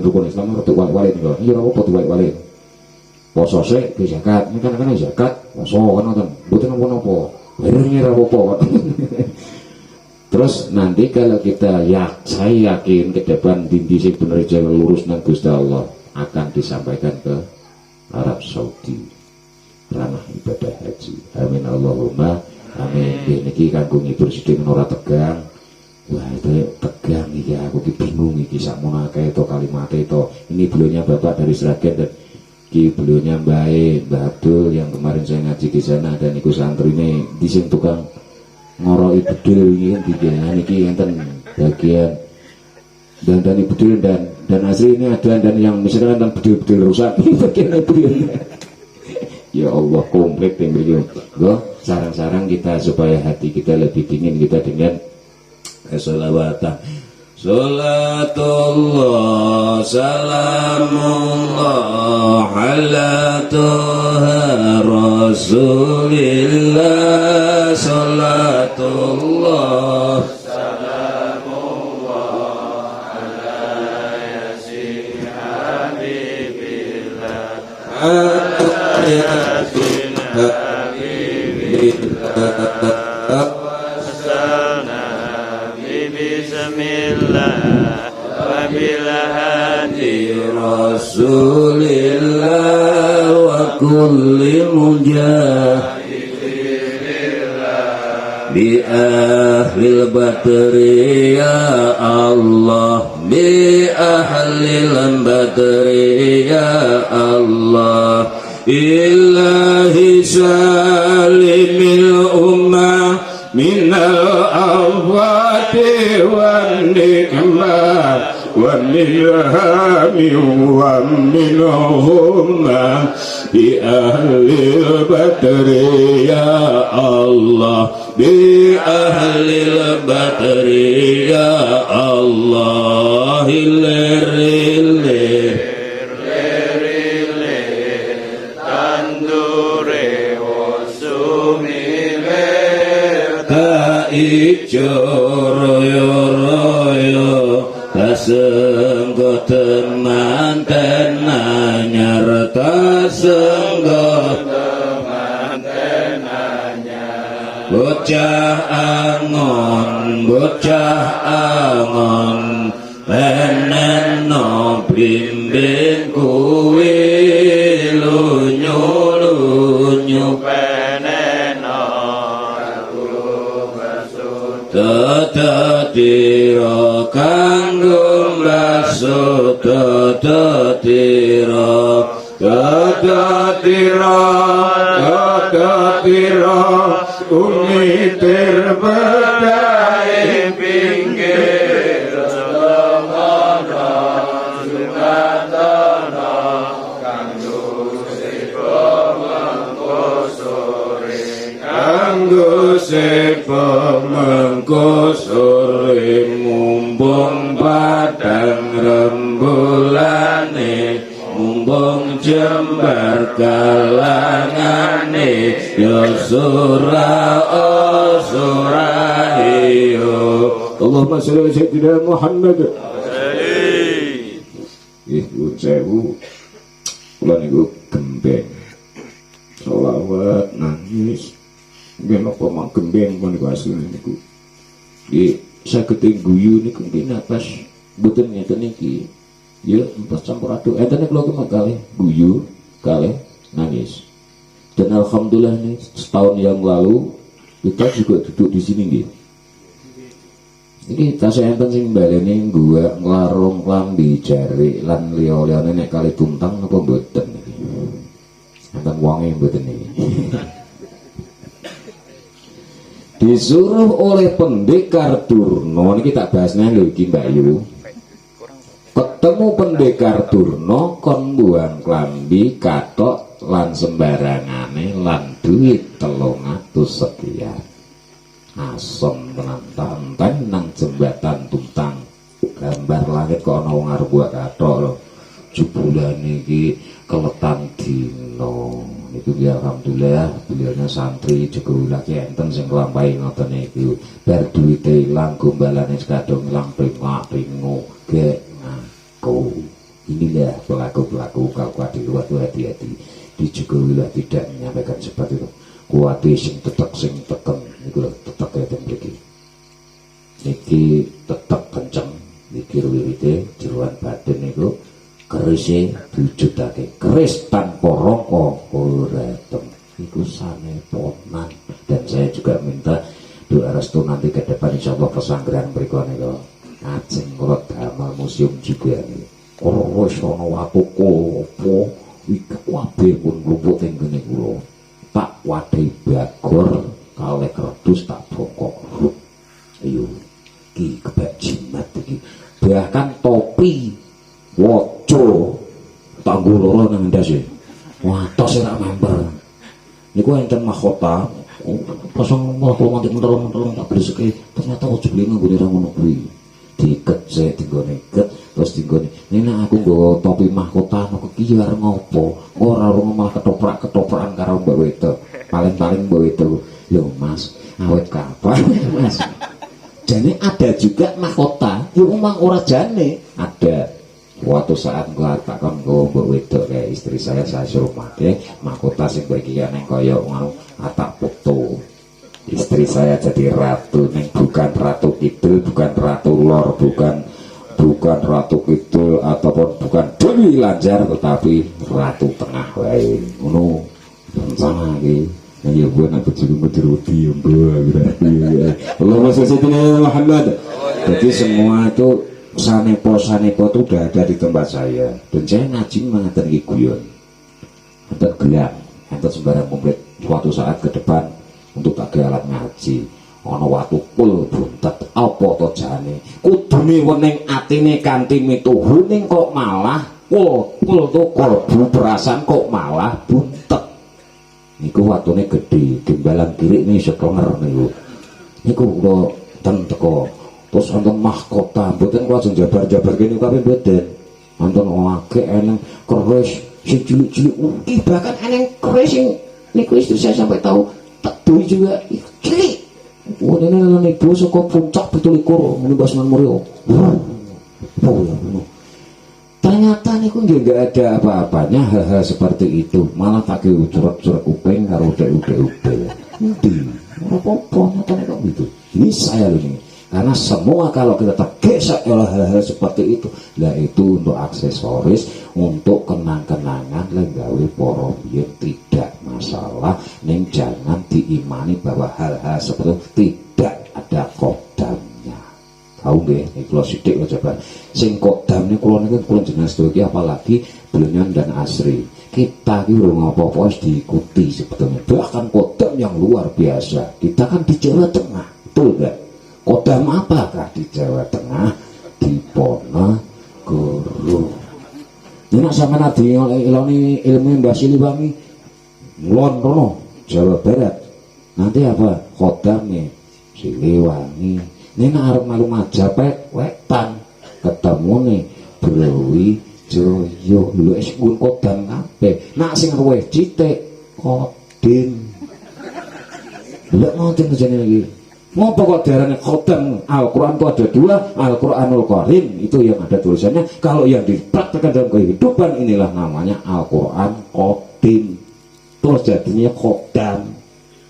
rukun Islam harus diwali nih iya apa diwali poso saya zakat ini kan zakat poso kan nonton bukan apa barengnya apa terus nanti kalau kita saya yakin ke depan dindi sing bener jalan lurus nang Gusti Allah akan disampaikan ke Arab Saudi ranah ibadah haji. Amin Allahumma amin. Niki kanggo ngibur sithik ora tegang. Wah itu tegang iki aku bingung iki sakmono akeh to kalimate to. Ini beliaunya Bapak dari Sragen dan ki beliaunya Mbah Abdul yang kemarin saya ngaji di sana dan iku santrine di sing tukang ngoroi bedil iki kan niki enten bagian dan bedil dan asli ini ada dan yang misalkan tentang bedil rusak bagian bedil. Ya Allah komplit yang begini. Sarang-sarang kita supaya hati kita lebih dingin kita dengan sholawatan. Salatullah salamullah ala tuha rasulillah salatullah salamullah ala yasin habibillah bismillah wa bilhadi rasulillah wa kulli mujahidillah bi ahlil batri ya Allah bi ahlil batri ya Allah ilahi salimil ummah minal awati wan nikmah ومنها ومنهم بأهل البدر يا الله بأهل البدر يا الله ijo royo-royo tasenggo temanten anyar tasenggo temanten anyar bocah angon peneno blimbing kuwi lunyu-lunyu Tata-tira kanggo mbasuh tata-tira umi terbedai pinggir selomono sumatana kanggo sepo mengko sore mumpung padang rembulane mumpung jembar kalangane ya surahiyo Allahumma sholli ala sayyidina Muhammad iku sewu kula niku gembeng selawat nangis nggih napa mak gembeng niku asline niku nggih saged guyu niku nggih napas mboten ngeten iki ya empas campur aduk enten kula kalih guyu kalih nangis dan alhamdulillah nih setahun yang lalu kita juga duduk di sini nggih iki tasih enten sing baleni gua nglarung klambi jari lan liya-liyane nek kali tuntang apa mboten iki enten wonge mboten iki disuruh oleh pendekar Durna ini kita bahasnya lho iki Mbak Yu ketemu pendekar Durna kon buang klambi katok lan sembarangane lan duit 300 sekian asem tenan nang jembatan tuntang gambar langit kok ana wong arep buat katok lho jebulane iki keletan dino itu ya alhamdulillah beliaunya santri juga lagi enten sing nglampahi ngoten niku bar duwite ilang gombalane sekadung ilang pringo ge ngaku inilah pelaku-pelaku kalau di luar tuh hati-hati dijugulah tidak menyampaikan seperti itu kuati sing tetek sing teken niku tetek ya mriki niki tetek kenceng niki wiwite jeroan badan niku kerisnya diwujudake keris tanpa rokok ora tem iku saneponan dan saya juga minta doa restu nanti ke depan insyaallah pesanggrahan berikutnya niku ajeng kula damel museum juga nih ora wis ana watu apa iki kabeh pun mlumpuh teng kene kula tak wadai bagor kalih kerdus tak bokok ayo iki kebak jimat iki bahkan topi waco tangguh loro nang ndas e. Watos ora member. Niku enten mahkota. Pasang mahkota mentelung tak breseke. Ternyata ojo beli nggone ra ngono kuwi. Dikece dinggone ket terus dinggone. Nek aku nggawa topi mahkota niku ki arep ngopo? Ora malah ketoprak-ketoprakan karo Mbak Wedok. Paling-paling Mbak Wedok. Lho Mas, awet kapan Mas? Jane ada juga mahkota. Yo emang ora jane ada. Waktu saat gua takon gua Mbak Wedok kayak istri saya suruh pakai mahkota sing berkian yang koyok mau atak foto istri saya jadi ratu neng bukan ratu kidul bukan ratu lor bukan ratu kidul ataupun bukan Dewi Lanjar tetapi ratu tengah wae ngono rencana iki nah ya buat aku juga diruti Allahumma sholli ala Muhammad jadi semua itu sanepo itu udah ada di tempat saya dan saya ngaji mengatakan guyon antar gelang antar sembarang komplit suatu saat ke depan untuk pakai alat ngaji ono waktu pul buntet out apa to jane kudune wening atine kanthi mituhuning kok malah kul to kolbu perasaan kok malah buntet niku watune gedhe timbalan kiri ini sekonger niku kula ten teko terus wonten mahkota mboten kula ajeng jabar-jabar kene kabeh mboten wonten akeh eneng keris sing cilik-cilik iki bahkan eneng keris sing niku istri saya sampai tahu tak duwe juga cilik wonene niku saka puncak 17 muni Basman Murio ternyata niku nggak ada apa-apanya hal-hal seperti itu malah pakai curut-curut kuping karo udah apa-apa nyata kok gitu ini saya ini karena semua kalau kita tergesek oleh hal-hal seperti itu lah itu untuk aksesoris untuk kenang-kenangan lenggawe poro biyen tidak masalah ning jangan diimani bahwa hal-hal seperti itu tidak ada kodamnya tahu nggih iki kula sithik kok coba sing kodam niku kula niku kula jenengan sedaya apalagi Blonyon dan Asri kita ki urung apa-apa wis diikuti sebetulnya bahkan kodam yang luar biasa kita kan di Jawa Tengah betul enggak kodam apakah di Jawa Tengah di Ponorogo ini sama nanti iloni ilmu Mbah Siliwangi mulon rono Jawa Barat nanti apa kodamnya Siliwangi ini arep malu Majapahit wetan ketemu nih Brawijaya lho wis nggon kodam kabeh nak sing luwih citik Kodim lek ngoten jenenge iki ngopo kok diarani kodam Al-Quran itu ada dua Al-Quranul Karim itu yang ada tulisannya kalau yang dipraktekkan dalam kehidupan inilah namanya Al-Quran Kodim terus jadinya kodam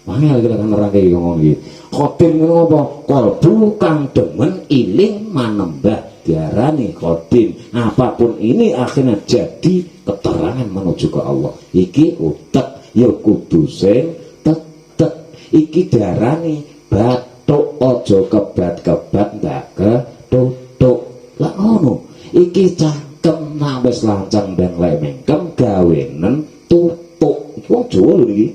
makanya kita akan nerangke ngomong iki Kodim itu apa? Kolbu kang demen iling manembah diarani kodim apapun ini akhirnya jadi keterangan menuju ke Allah iki utek ya kudu sing tetek iki diarani batuk ojo kebat-kebat ndak ketutuk lah ngono iki cangkem nak wis lancang dan lemengkem gawenen tutuk iki wong Jawa lho iki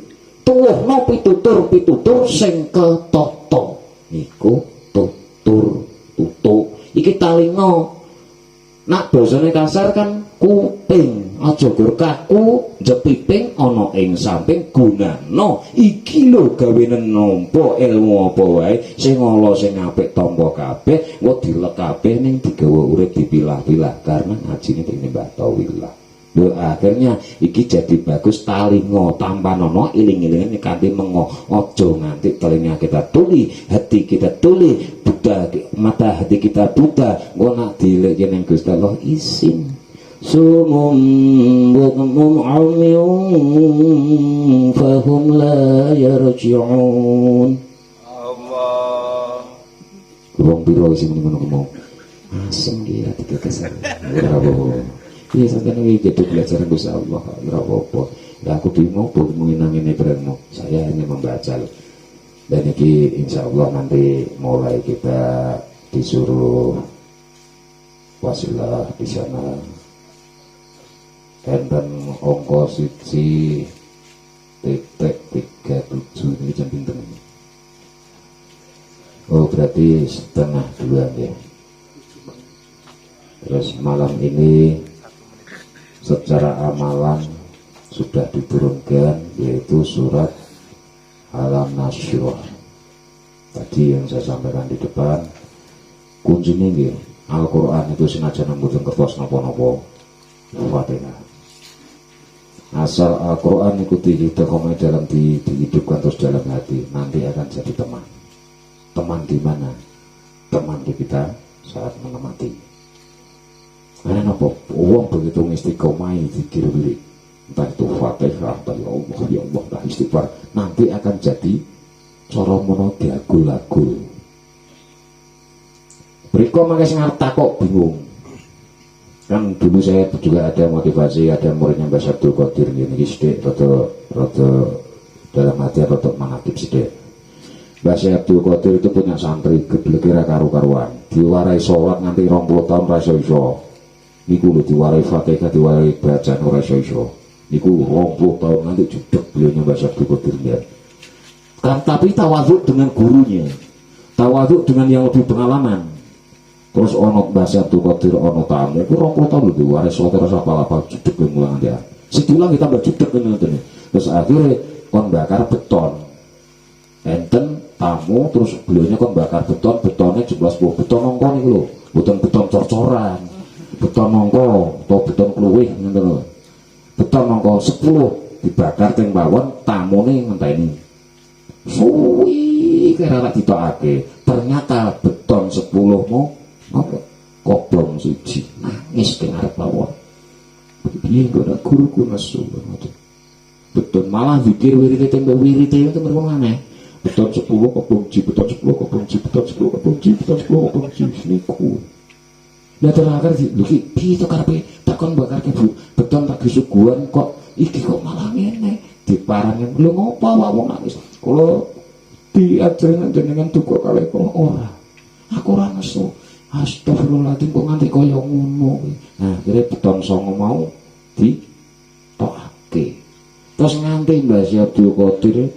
tuwuhna pitutur sing ketata niku tutur tutuk iki talinga nak basane kasar kan kuping aja gur kaku jepiping ana ing samping gunana iki lho gawenen nampa ilmu apa wae sing ala sing apik tampa kabeh engko dilek kabeh ning digawa urip dipilah-pilah karena ngajine dene Mbah Tauhillah lho akhirnya iki jadi bagus talinga tampanono iling-ilingan kanthi mengo aja nganti telinga kita tuli hati kita tuli buta mata hati kita buta engko nak dileke ning Gusti Allah isin sumum bukmun umyun fahum la yarji'un Allah wong biro sing ngono asem iki ati kekesan ora iya sampai nih gitu belajar Gusti Allah ora apa-apa ya aku bingung menginang ini beremu saya hanya membaca loh dan ini insya Allah nanti mulai kita disuruh wasilah di sana enten ongko siji titik 37 ini jam pinter ini oh berarti setengah 2 ya terus malam ini secara amalan sudah diturunkan yaitu surat Al-Nasyrah tadi yang saya sampaikan di depan kuncinya nggih Al-Quran itu senajan mboten kertas napa-napa Fatihah asal Al-Quran ikuti kita dalam dihidupkan terus dalam hati nanti akan jadi teman di mana teman di kita saat mengamati karena apa? Uang begitu istiqomah zikir wirid entah itu Fatihah, entah ya Allah, entah istighfar nanti akan jadi cara mono diagul-agul berikut makanya sangat takut bingung kan dulu saya juga ada motivasi ada muridnya Mbah Abdul Qadir ini sedek rada dalam hati rada mengakib sedek Mbah Abdul Qadir itu punya santri geblekira karu-karuan diwarai sholat nganti 20 tahun rasa iso niku lho diwarai Fatihah diwarai bacaan ora iso niku 20 tahun nanti judek beliaunya Mbah Abdul Qadir kan tapi tawadhu dengan gurunya Tawadhu dengan yang lebih pengalaman. Terus ono Mbah Abdul Qadir ono tamu, ku 20 tahun lho waris sote rasa apa-apa judeg mulang dia. Situlang kita mbak judeg ngene. Terus akhirnya kon bakar beton. Enten tamu terus beliaunya kon bakar beton, betonnya jumlah 10 beton nongko niku lho. Beton cor-coran. Beton nongko atau beton kluwih ngono lho. Beton nongko 10 dibakar teng bawon, tamune ngenteni. Suwi kira ditokake. Ternyata beton 10 mau apa koplong suci nangis ke ngarep lawon. Piye kok ada guruku nasu beton malah zikir wirite tembak wirite itu merwana beton 10 koplong ji beton 10 koplong ji beton 10 koplong ji beton 10 koplong ji niku. Lah terakhir iki piye to karepe takon bakar Bu beton tak disuguhan kok iki kok malah ngene diparangi lho ngopo wong nangis kula diajarin jenengan duka kalih kula ora aku ora nesu. Astagfirullahaladzim kok nganti kaya ngono. Nah, kira beton songo mau ditokake. Terus nganti Mbah Abdul Qadir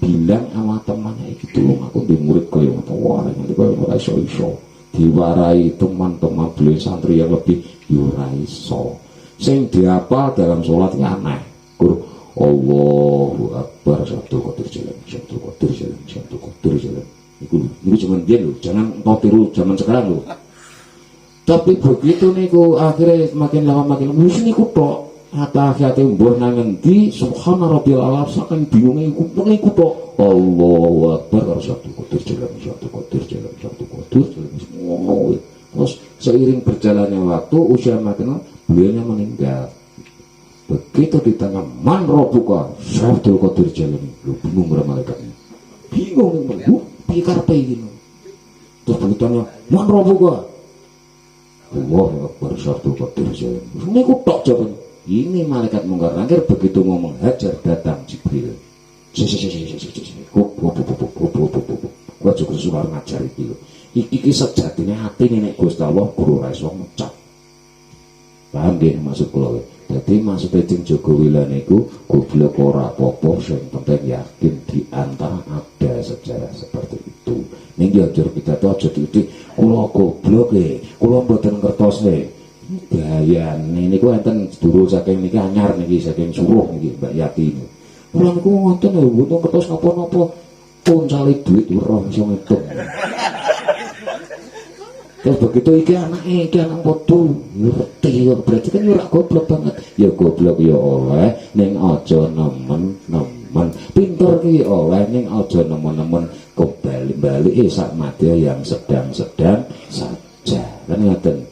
bilang sama temannya iki tulung aku di murid kaya ngono. Wah, nganti kaya ora iso-iso. Diwarai teman-teman beliau santri yang lebih yo ora iso. Sing dihafal dalam sholat ya aneh. Allahu Akbar Abdul Qadir jalan, Abdul Qadir jalan, Abdul Qadir jalan. Itu zaman dia loh, jangan kau tiru zaman sekarang loh. Tapi begitu niku akhirnya makin lama makin wis niku tok. Hati-hati mbuh nang ngendi subhana rabbil ala saking bingunge niku tok. Allahu Akbar karo satu Qadir jalan, satu Qadir jalan, satu Qadir jalan ngono. Terus seiring berjalannya waktu usia makin beliaunya meninggal. Begitu di tengah man robuka Abdul Qadir jalan, bingung malaikatnya. Bingung pikir apa ini? Terus begitunya, man robo gua. Allah Akbar Abdul Qadir jalan. Ini kutok jawaban. Ini malaikat mungkar nakir begitu mau menghajar datang Jibril. Gua juga suka ngajar itu. Iki sejatinya hati nenek Gusti Allah guru raiso mecat. Paham gak maksud kula? Jadi maksudnya Jeng Joko Wilan itu goblok ora apa-apa sing penting yakin di antara ada sejarah seperti itu. Ning yo ajar kita tuh aja diuti kula goblok kula mboten ngertos gayane niku enten sedulur saking niki anyar niki saking Suruh niki Mbak Yati. Kula niku wonten lho mboten ngertos napa-napa puncale duit ora iso ngitung. Terus begitu iki anak podo ngerti kok berarti kan ora goblok banget. Ya goblok ya oleh ning aja nemen pinter ki oleh ning aja nemen kembali sak madya yang sedang-sedang saja kan ngoten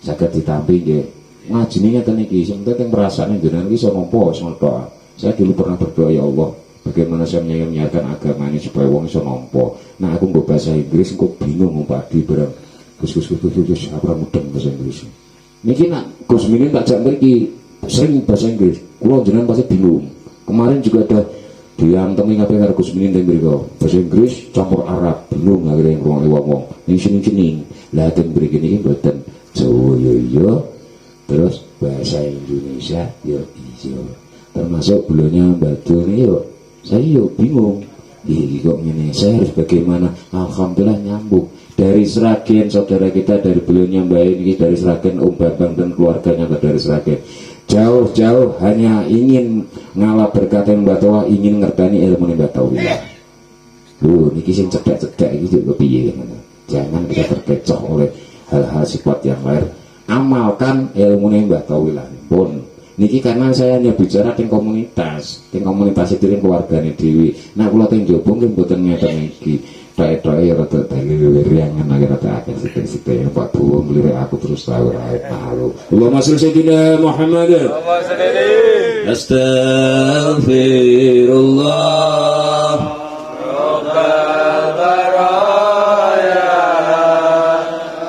saged ditampi nggih ngajine ngeten iki sing penting rasane jenengan iki iso nampa sontok. Saya dulu pernah berdoa ya Allah bagaimana saya menyiarkan agama ini supaya wong iso nampa. Nah aku nggo bahasa Inggris kok bingung ngumpadi bareng Gus apa mudeng bahasa Inggris. Niki nak Gus Minin tak jak mriki sering bahasa Inggris. Kulo jenengan pasti bingung. Kemarin juga ada diantemi kabeh karo Gus Minin teng mriko. Bahasa Inggris campur Arab, bingung akhirnya ngrungokne wong-wong. Ning sini lah teng mriki niki mboten Jawa yo terus bahasa Indonesia yo iso. Termasuk beliaunya Batu nih yo. Saya yo bingung. Iki kok ngene, saya harus bagaimana? Alhamdulillah nyambung. Dari Sragen saudara kita dari beliaunya Mbak ini dari Sragen Om Bambang dan keluarganya dari Sragen jauh-jauh hanya ingin ngalah berkata Mbak Tawa ingin ngertani ilmu Mbak Tawa. Niki sing cedak-cedak iki juga piye jangan kita terkecoh oleh hal-hal sifat yang lain. Amalkan ilmu Mbak Tawa pun niki karena saya hanya bicara teng komunitas itu teng keluargane dhewe. Nah kula teng jowo nggih mboten ngeten iki. Tok-tok ya rada dalil riangan akhir rada akeh sithik-sithik Pak Bu mlirik aku terus tahu ra malu. Allahumma sholli sayyidina Muhammad. Allahumma sholli. Astaghfirullah. Rabbal baraya.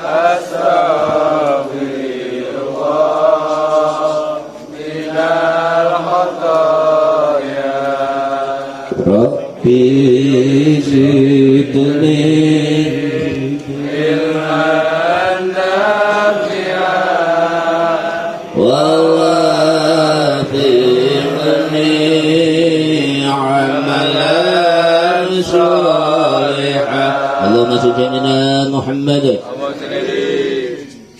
Astaghfirullah minal khataya. Rabbi zidni ilman nafi'an wa wafiqni amalan shalihan sayyidina Muhammad.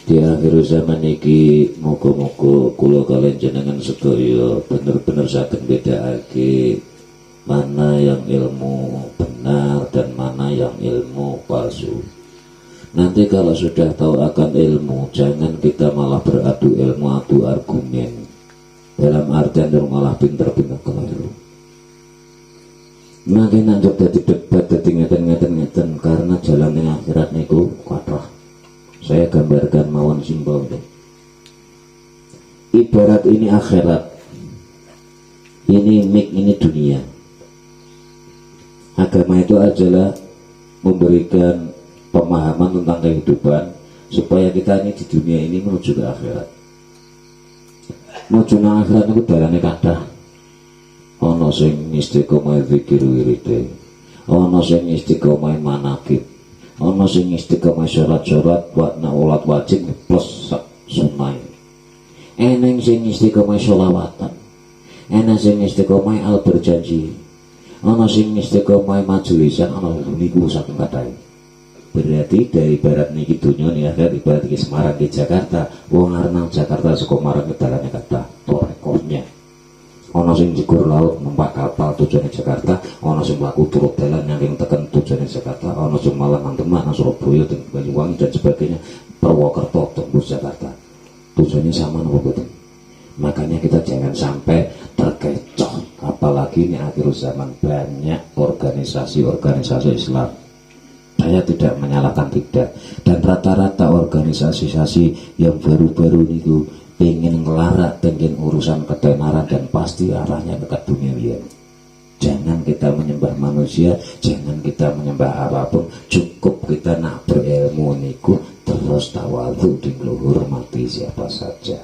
Di akhir zaman iki muga-muga kula kalian jenengan sedaya bener-bener saged bedakake mana yang ilmu benar dan mana yang ilmu palsu. Nanti kalau sudah tahu akan ilmu, jangan kita malah beradu ilmu, adu argumen. Dalam artian malah pinter-pinter keliru. Makin anjok dadi debat, dadi ngeten karena jalannya akhirat niku kathah. Saya gambarkan mawon simbol itu. Ibarat ini akhirat, ini mik, ini dunia. Agama itu adalah memberikan pemahaman tentang kehidupan supaya kita ini di dunia ini menuju ke akhirat. Menuju ke akhirat itu dalane kathah. Ana sing istiqomah zikir wiride, ana sing istiqomah manaqib, ana sing istiqomah syarat-syarat wakna ulat wajib plus sunai. Eneng sing istiqomah sholawatan, eneng sing istiqomah al berjanji, ana sing istiqomah majelisan, ana niku saking kathah. Berarti dari barat niki dunia nih akhir ibarat iki Semarang di Jakarta, wong arep Jakarta saka Marang ke dalane kathah rekornya. Ana sing jegur laut numpak kapal tujuane Jakarta, ana sing mlaku turut dalan nanging teken tujuane Jakarta, ana sing malah Demak, Surabaya dan Banyuwangi dan sebagainya, Purwokerto tembus Jakarta. Tujuannya sama nopo boten? Makanya kita jangan sampai terkecoh, apalagi ini akhir zaman banyak organisasi-organisasi Islam. Saya tidak menyalahkan, tidak, dan rata-rata organisasi yang baru-baru niku pengen ngelarak dengan urusan ketenaran dan pasti arahnya ke duniawian. Jangan kita menyembah manusia, jangan kita menyembah apapun, cukup kita nak berilmu niku terus tawadhu di hormati siapa saja.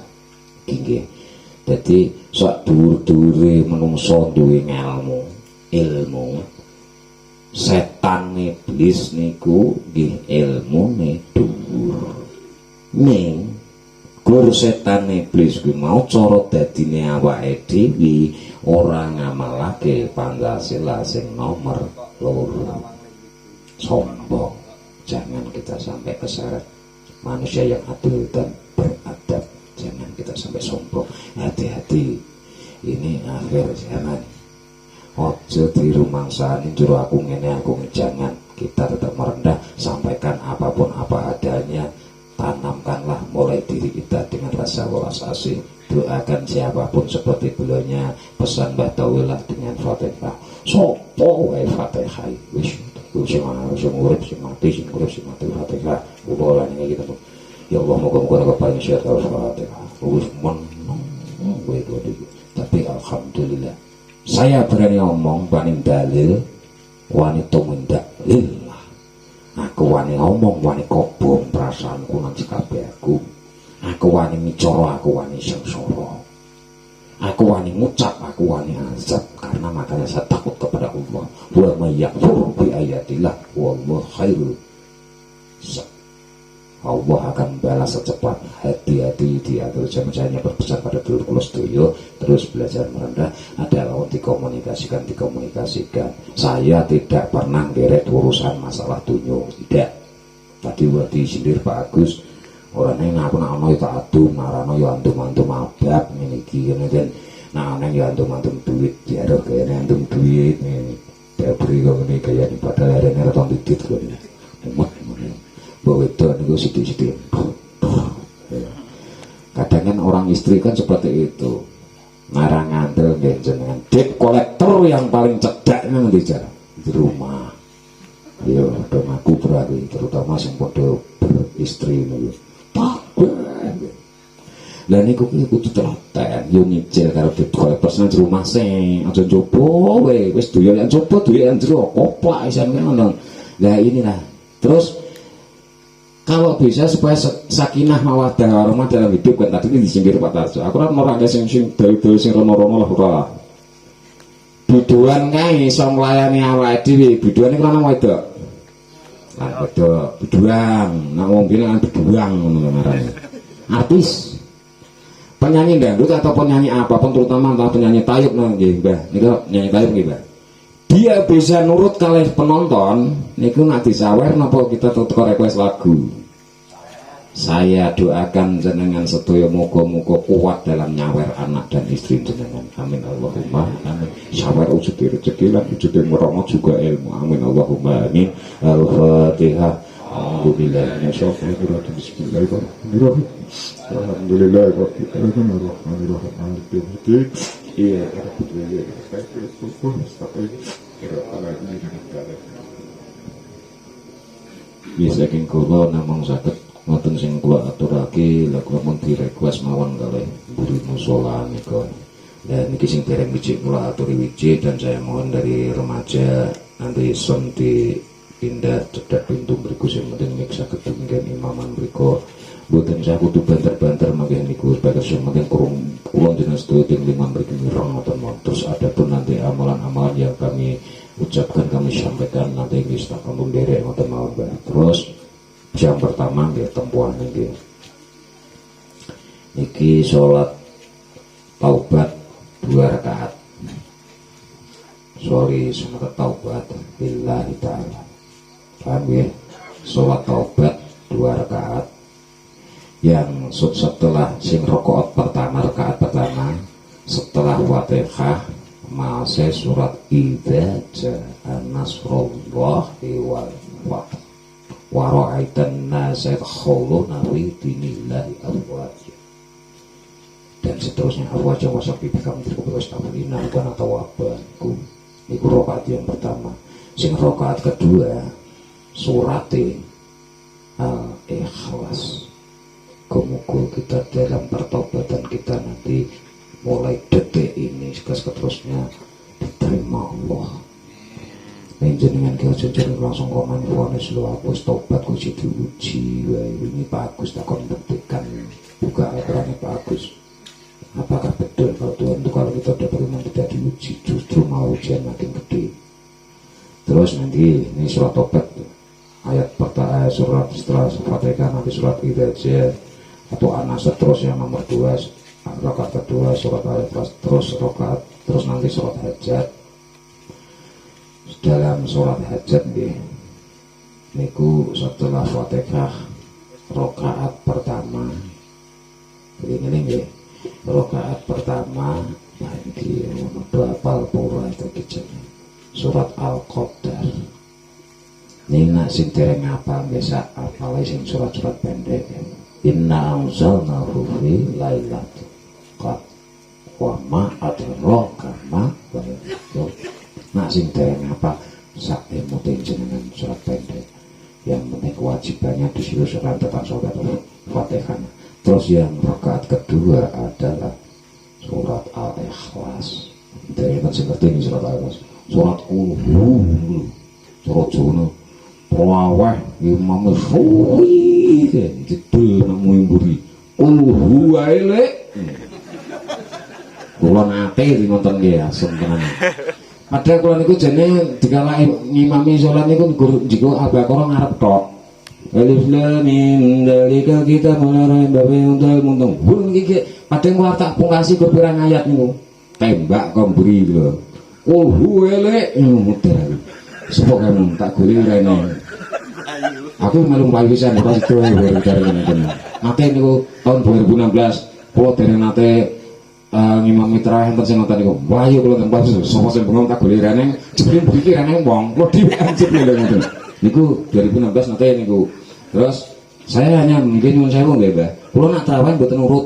Nggih. Jadi sak dhuwur-dhuwure menungso duwe ilmu. Setan iblis niku nggih ilmune dhuwur. Ning gur setan iblis kuwi mau cara dadine awake dhewe ora ngamalake Pancasila sing nomor 2. Sombong. Jangan kita sampai keseret. Manusia yang adil dan beradab, jangan kita sampai sombong. Hati-hati, ini akhir zaman. Ojo di rumangsani juru aku ngene aku jangan. Kita tetap merendah, sampaikan apapun apa adanya. Tanamkanlah mulai diri kita dengan rasa welas asih. Doakan siapapun seperti beliaunya. Pesan Mbah Tawilah dengan Fatihah. Sopo wae Fatihah wis sing urip sing mati Fatihah. Kula lan iki kita. Ya Allah moga-moga keparing syariat Al-Fatihah. Wis meneng wae iki. Tapi alhamdulillah saya berani ngomong, wani dalil, wani tumindak lillah. Aku wani ngomong, wani kobong perasaanku nanti kabeh aku. Aku wani micara, aku wani sengsara. Aku wani ngucap, aku wani azab. Karena makanya saya takut kepada Allah. Wa may yakfur bi ayatillah wallahu khairul hisab. Allah akan balas secepat. Hati-hati di akhir zaman. Saya berpesan pada dulur kula sedaya terus belajar merendah adalah dikomunikasikan. Saya tidak pernah geret urusan masalah dunia, tidak. Tadi waktu sindir Pak Agus orangnya ngaku nak ono ya tak adu, narano ya antum-antum abab miliki kemudian nah neng ya antum-antum duit diaruh kaya antum duit ini beri kok ini kaya ini padahal ada yang retong didit kok ini bahwa itu niku sidik-sidik. Kadang kan orang istri kan seperti itu. Ngarang ngandel jenengan debt kolektor yang paling cedak nang di rumah. Yo dong aku berarti terutama sing padha beristri niku. Lah niku kudu telaten yo nyicil karo debt kolektor nang rumah sing aja coba wis duwe yang coba duwe yang jero koplak isan ngono. Lah inilah. Terus kalau bisa supaya sakinah mawaddah warahmah dalam hidup kan tadi ini disindir Pak Tarjo. Aku kan orang sing dari sing rono-rono lah ora. Biduan kae iso nglayani awake dhewe. Biduan iki ana wedok. Lah wedok biduan, nek wong bilang biduan ngono ngarane. Artis. Penyanyi dangdut atau penyanyi apapun terutama entah penyanyi tayub nggih, Mbah. Niku nyanyi tayub nggih, Mbah. dia bisa nurut kalih penonton niku nak disawer napa kita tutuk request lagu. Saya doakan jenengan sedaya muga-muga kuat dalam nyawer anak dan istri jenengan. Amin Allahumma amin. Sawer wujud rezeki lan wujud merono juga ilmu. Amin Allahumma amin. Al-Fatihah. Alhamdulillahirrahmanirrahim. Bismillahirrahmanirrahim. Alhamdulillahirabbil alamin. Iya, saking kula namung saged ngoten sing kula aturake lha kula mun direquest mawon kalih mburi musala nika. Dan niki sing dereng wijik kula aturi wijik dan saya mohon dari remaja nanti son dipindah cedhak pintu mriku sing penting nek saged dumugi imaman mriku. Mboten saya kudu banter-banter mangke niku sebagai sing penting kula jenengan sedaya teng limang mriki mireng ngoten mawon. Terus adapun nanti amalan-amalan yang kami ucapkan kami sampaikan nanti nggih sampun derek ngoten mawon. Terus jam pertama nggih tempuhan niki salat taubat 2 rakaat. Salat taubat billahi ta'ala. Paham nggih? Salat taubat 2 rakaat. Yang setelah sing rakaat pertama setelah Fatihah masih surat idza jaa nasrullahi wal fath wa ra'aitan nasa yadkhuluna fi dinillahi afwaja dan seterusnya afwaja wasabi bikam tirqabastafina wa tawabanku. Iku rakaat yang pertama. Sing rakaat kedua surat Al-Ikhlas. Muga kita dalam pertobatan kita nanti mulai detik ini seterusnya diterima Allah. Jenengan ki aja jeneng langsung komen vonis lho aku wis tobat kok diuji wae ini Pak Agus takon buktikan buka aturannya Pak Agus. Apakah betul kalau Tuhan itu kalau kita dapat memang tidak diuji justru mau ujian makin gede. Terus nanti ini surat tobat ayat pertama surat setelah Fatihah nanti surat Idza atau anak seterusnya nomor 2 rakaat kedua surat Al-Ikhlas terus rakaat terus nanti surat hajat. Dalam surat hajat nggih niku setelah Fatihah rakaat pertama ini nggih rakaat pertama iki ono hafal pura itu jenenge surat Al-Qadar. Nina sing dereng apa biasa apale sing surat-surat pendek. Inna anzalnahu fi lailatul qadr wa ma adraka ma lailatul. Nah sing dereng apa sak emote jenengan surat pendek. Yang penting kewajibannya di situ surat tentang surat Fatihah. Terus yang rakaat kedua adalah surat Al-Ikhlas. Dereng sing ngerti surat Al-Ikhlas. Surat surat Juno. Rawah imam suwi jedul nang mburi huwa ele kula nate ngoten nggih asem tenan padahal kula niku jane dikalaki ngimami salat niku njiko Al-Baqarah ngarep tok alif lam mim dzalika kitabun la raiba fihi hudal muttaqin iki padahal kula tak pungkasi kepirang ayat niku tembak kok mburi lho huwa ele muter sepok kamu tak guri rene. Aku melu mlayu pisan pas itu dari ngene. Nate niku tahun 2016 kula dereng nate ngimam mitra enten sing ngoten niku. Mlayu kula tempat sapa sing bengong tak golirane jebule mriki rene wong. Kula dhewe jebule ngoten. Niku 2016 nate niku. Terus saya hanya mungkin nyuwun sewu nggih, Mbah. Kula nak trawan mboten urut.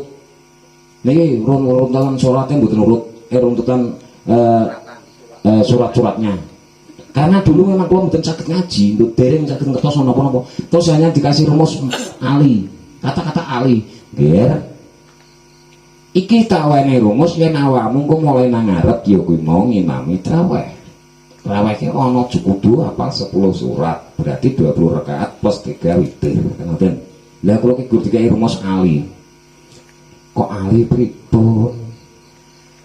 Niki runtutan salatnya mboten urut. Runtutan surat-suratnya. Karena dulu memang kula mboten saged ngaji, mboten dereng saged ngertos napa-napa. Terus hanya dikasih rumus ali, kata-kata ali. Nggih. Iki tak wene rumus yen awakmu engko mulai nang ngarep ya kuwi mau ngimami traweh. Traweh ki ana cukup hafal 10 surat, berarti 20 rakaat plus 3 witir. Ngoten. Lah kula ki gur dikai rumus ali. Kok ali pripun?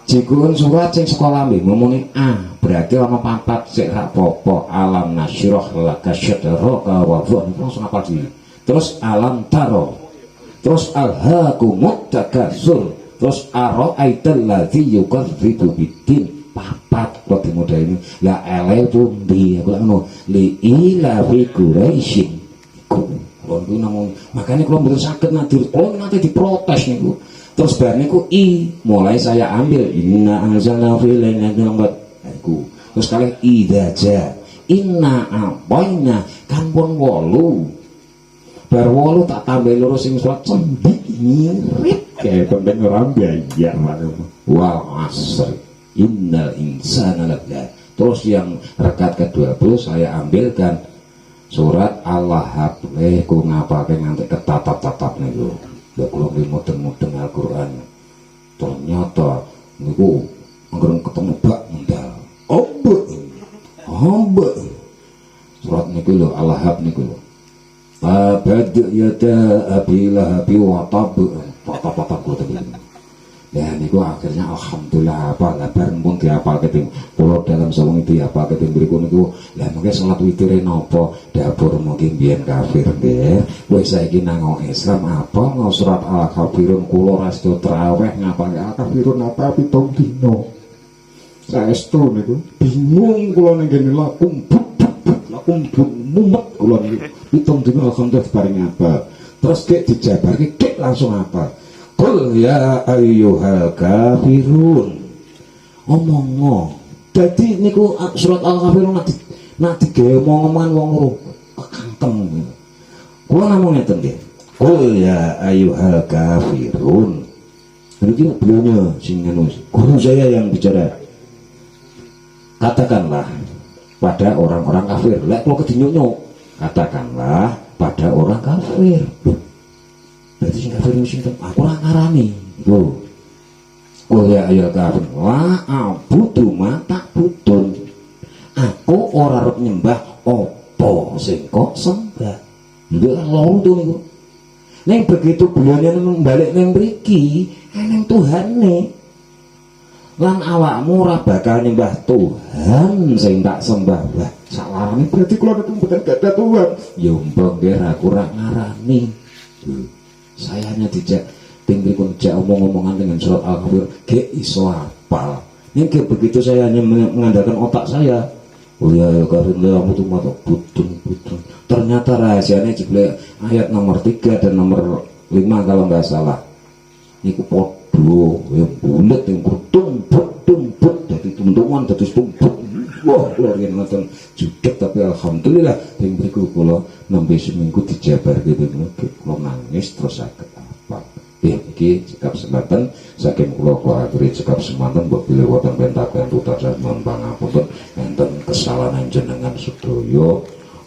Jikuun surat sing sekolah nggih ngomongin A berarti ana 4 sik ra apa-apa alam nasyrah laka sadraka wa langsung apa di terus alam taro terus alhaakumut takatsur terus ara'aital ladzi yukadzibu biddin papat kok dimodali lah ele pundi aku lak ngono li ila fi Quraisyin iku lho namung makane kula mboten saged nanti diprotes niku terus bar niku mulai saya ambil inna anzalna fi lailatul qadr iku terus kalih idza inna abaina kan pun 8 bar 8 tak tambah loro sing surat cembik ngirit kayak penting ora bayar wal asr innal insana lafi terus yang rekat ke-20 saya ambilkan surat Allah ku ngapake nganti ketatap-tatap niku lha kula mudeng-mudeng Al-Qur'an ternyata niku anggere ketemu bak mendal Hamba surat niku lho Al-Lahab niku lho Tabad yada abilah wa tab patah-patah kula tadi ya niku akhirnya alhamdulillah apa lebar pun diapal keting kula dalam sawung itu apa keting beriku niku lah mengke salat witire napa dapur mungkin biyen kafir nggih wis saiki nang Islam apa mau surat Al-Kafirun kula restu traweh ngapake Al-Kafirun apa 7 dina saestu niku bingung kula ning kene lakum mumet kula niku 7 dina alhamdulillah bareng apa terus kek dijabarke kek langsung apa Qul ya ayyuhal kafirun omong dadi niku surat Al-Kafirun nak digawe omongan wong loro kantem kula namung ngeten nggih Qul ya ayyuhal kafirun iki beliaunya sing anu guru saya yang bicara katakanlah pada orang-orang kafir lek kula kedinyuk katakanlah pada orang kafir berarti sing kafir sing aku ora ngarani lho ya ayo kafir la abudu ma tak budun aku ora arep nyembah apa sing kok sembah ndak loro to niku ning begitu beliau balik ning mriki eneng Tuhane lan awakmu ora bakal nyembah Tuhan sing tak sembah lah salarane berarti kula niku mboten gadah Tuhan ya mbok nggih aku ora ngarani saya hanya dijak tinggal jak omong-omongan dengan surat Al-Kafir ke iso hafal ini begitu saya hanya mengandalkan otak saya oh ya kafir kamu tuh mata butun ternyata rahasianya juga ayat nomor 3 dan nomor 5 kalau nggak salah ini ku podo yang bulat yang tumpuk jadi tuntungan jadi tumpuk wah luar biasa nonton judet tapi alhamdulillah yang berikut kalau nembe seminggu dijabar gitu kalau nangis terus sakit apa iki cekap sematan saking kula akhiri cekap sematan mbok bilih wonten pentaken tutasan pangapunten enten kesalahan jenengan sedaya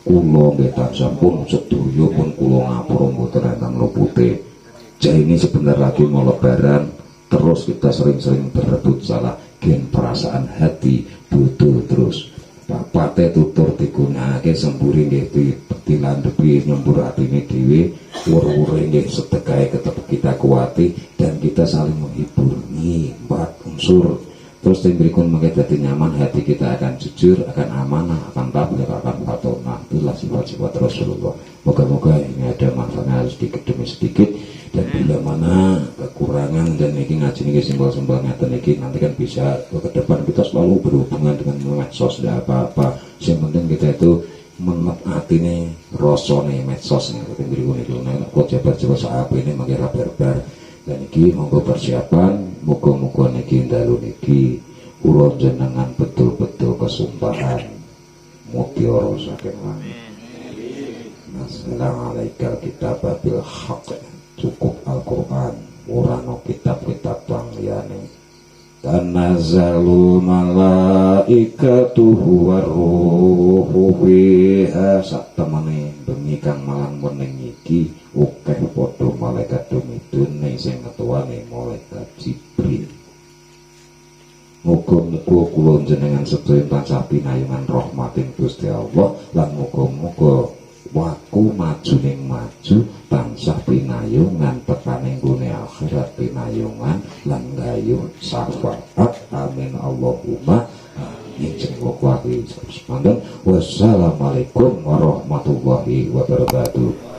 kula nggih tansah pun sedaya pun kula ngapura mboten enten lupute ini sebentar lagi mau lebaran terus kita sering-sering berebut salah gen perasaan hati butuh terus bapate tutur digunakake semburi nggih dilandhepi nyembur atine dhewe wur-wure nggih sedekahe tetep kita kuati dan kita saling menghibur nih 4 unsur terus yang berikut mengke dadi nyaman hati kita akan jujur akan amanah akan tabligh akan fatonah itulah sifat-sifat Rasulullah moga-moga ini ada manfaatnya sedikit demi sedikit dan bila mana kekurangan dan ini ngaji ini simbol-simbol ngeten iki nanti kan bisa ke depan kita selalu berhubungan dengan medsos tidak apa-apa yang penting kita itu menikmati nih rosone medsos nih penting berikut itu nah kok jabar-jabar saat ini mengira barbar dan iki monggo persiapan muga-muga niki dalu niki kula jenengan betul-betul kesumpahan mutiara saking langit Assalamualaikum kitab bil haqq cukup Al-Quran urano kitab-kitab yang liyane tanazzalul malaikatuhu warruhu fiha sak temene bengi kang malang wening iki akeh padha malaikat dumidune sing ketuane malaikat Jibril muga-muga kula jenengan sedaya tansah pinayungan rahmating Gusti Allah lan muga-muga waku maju ning maju tansah pinayungan tekane nggone akhirat pinayungan lan gayuh syafaat amin Allahumma amin jeneng waku semanten wassalamualaikum warahmatullahi wabarakatuh.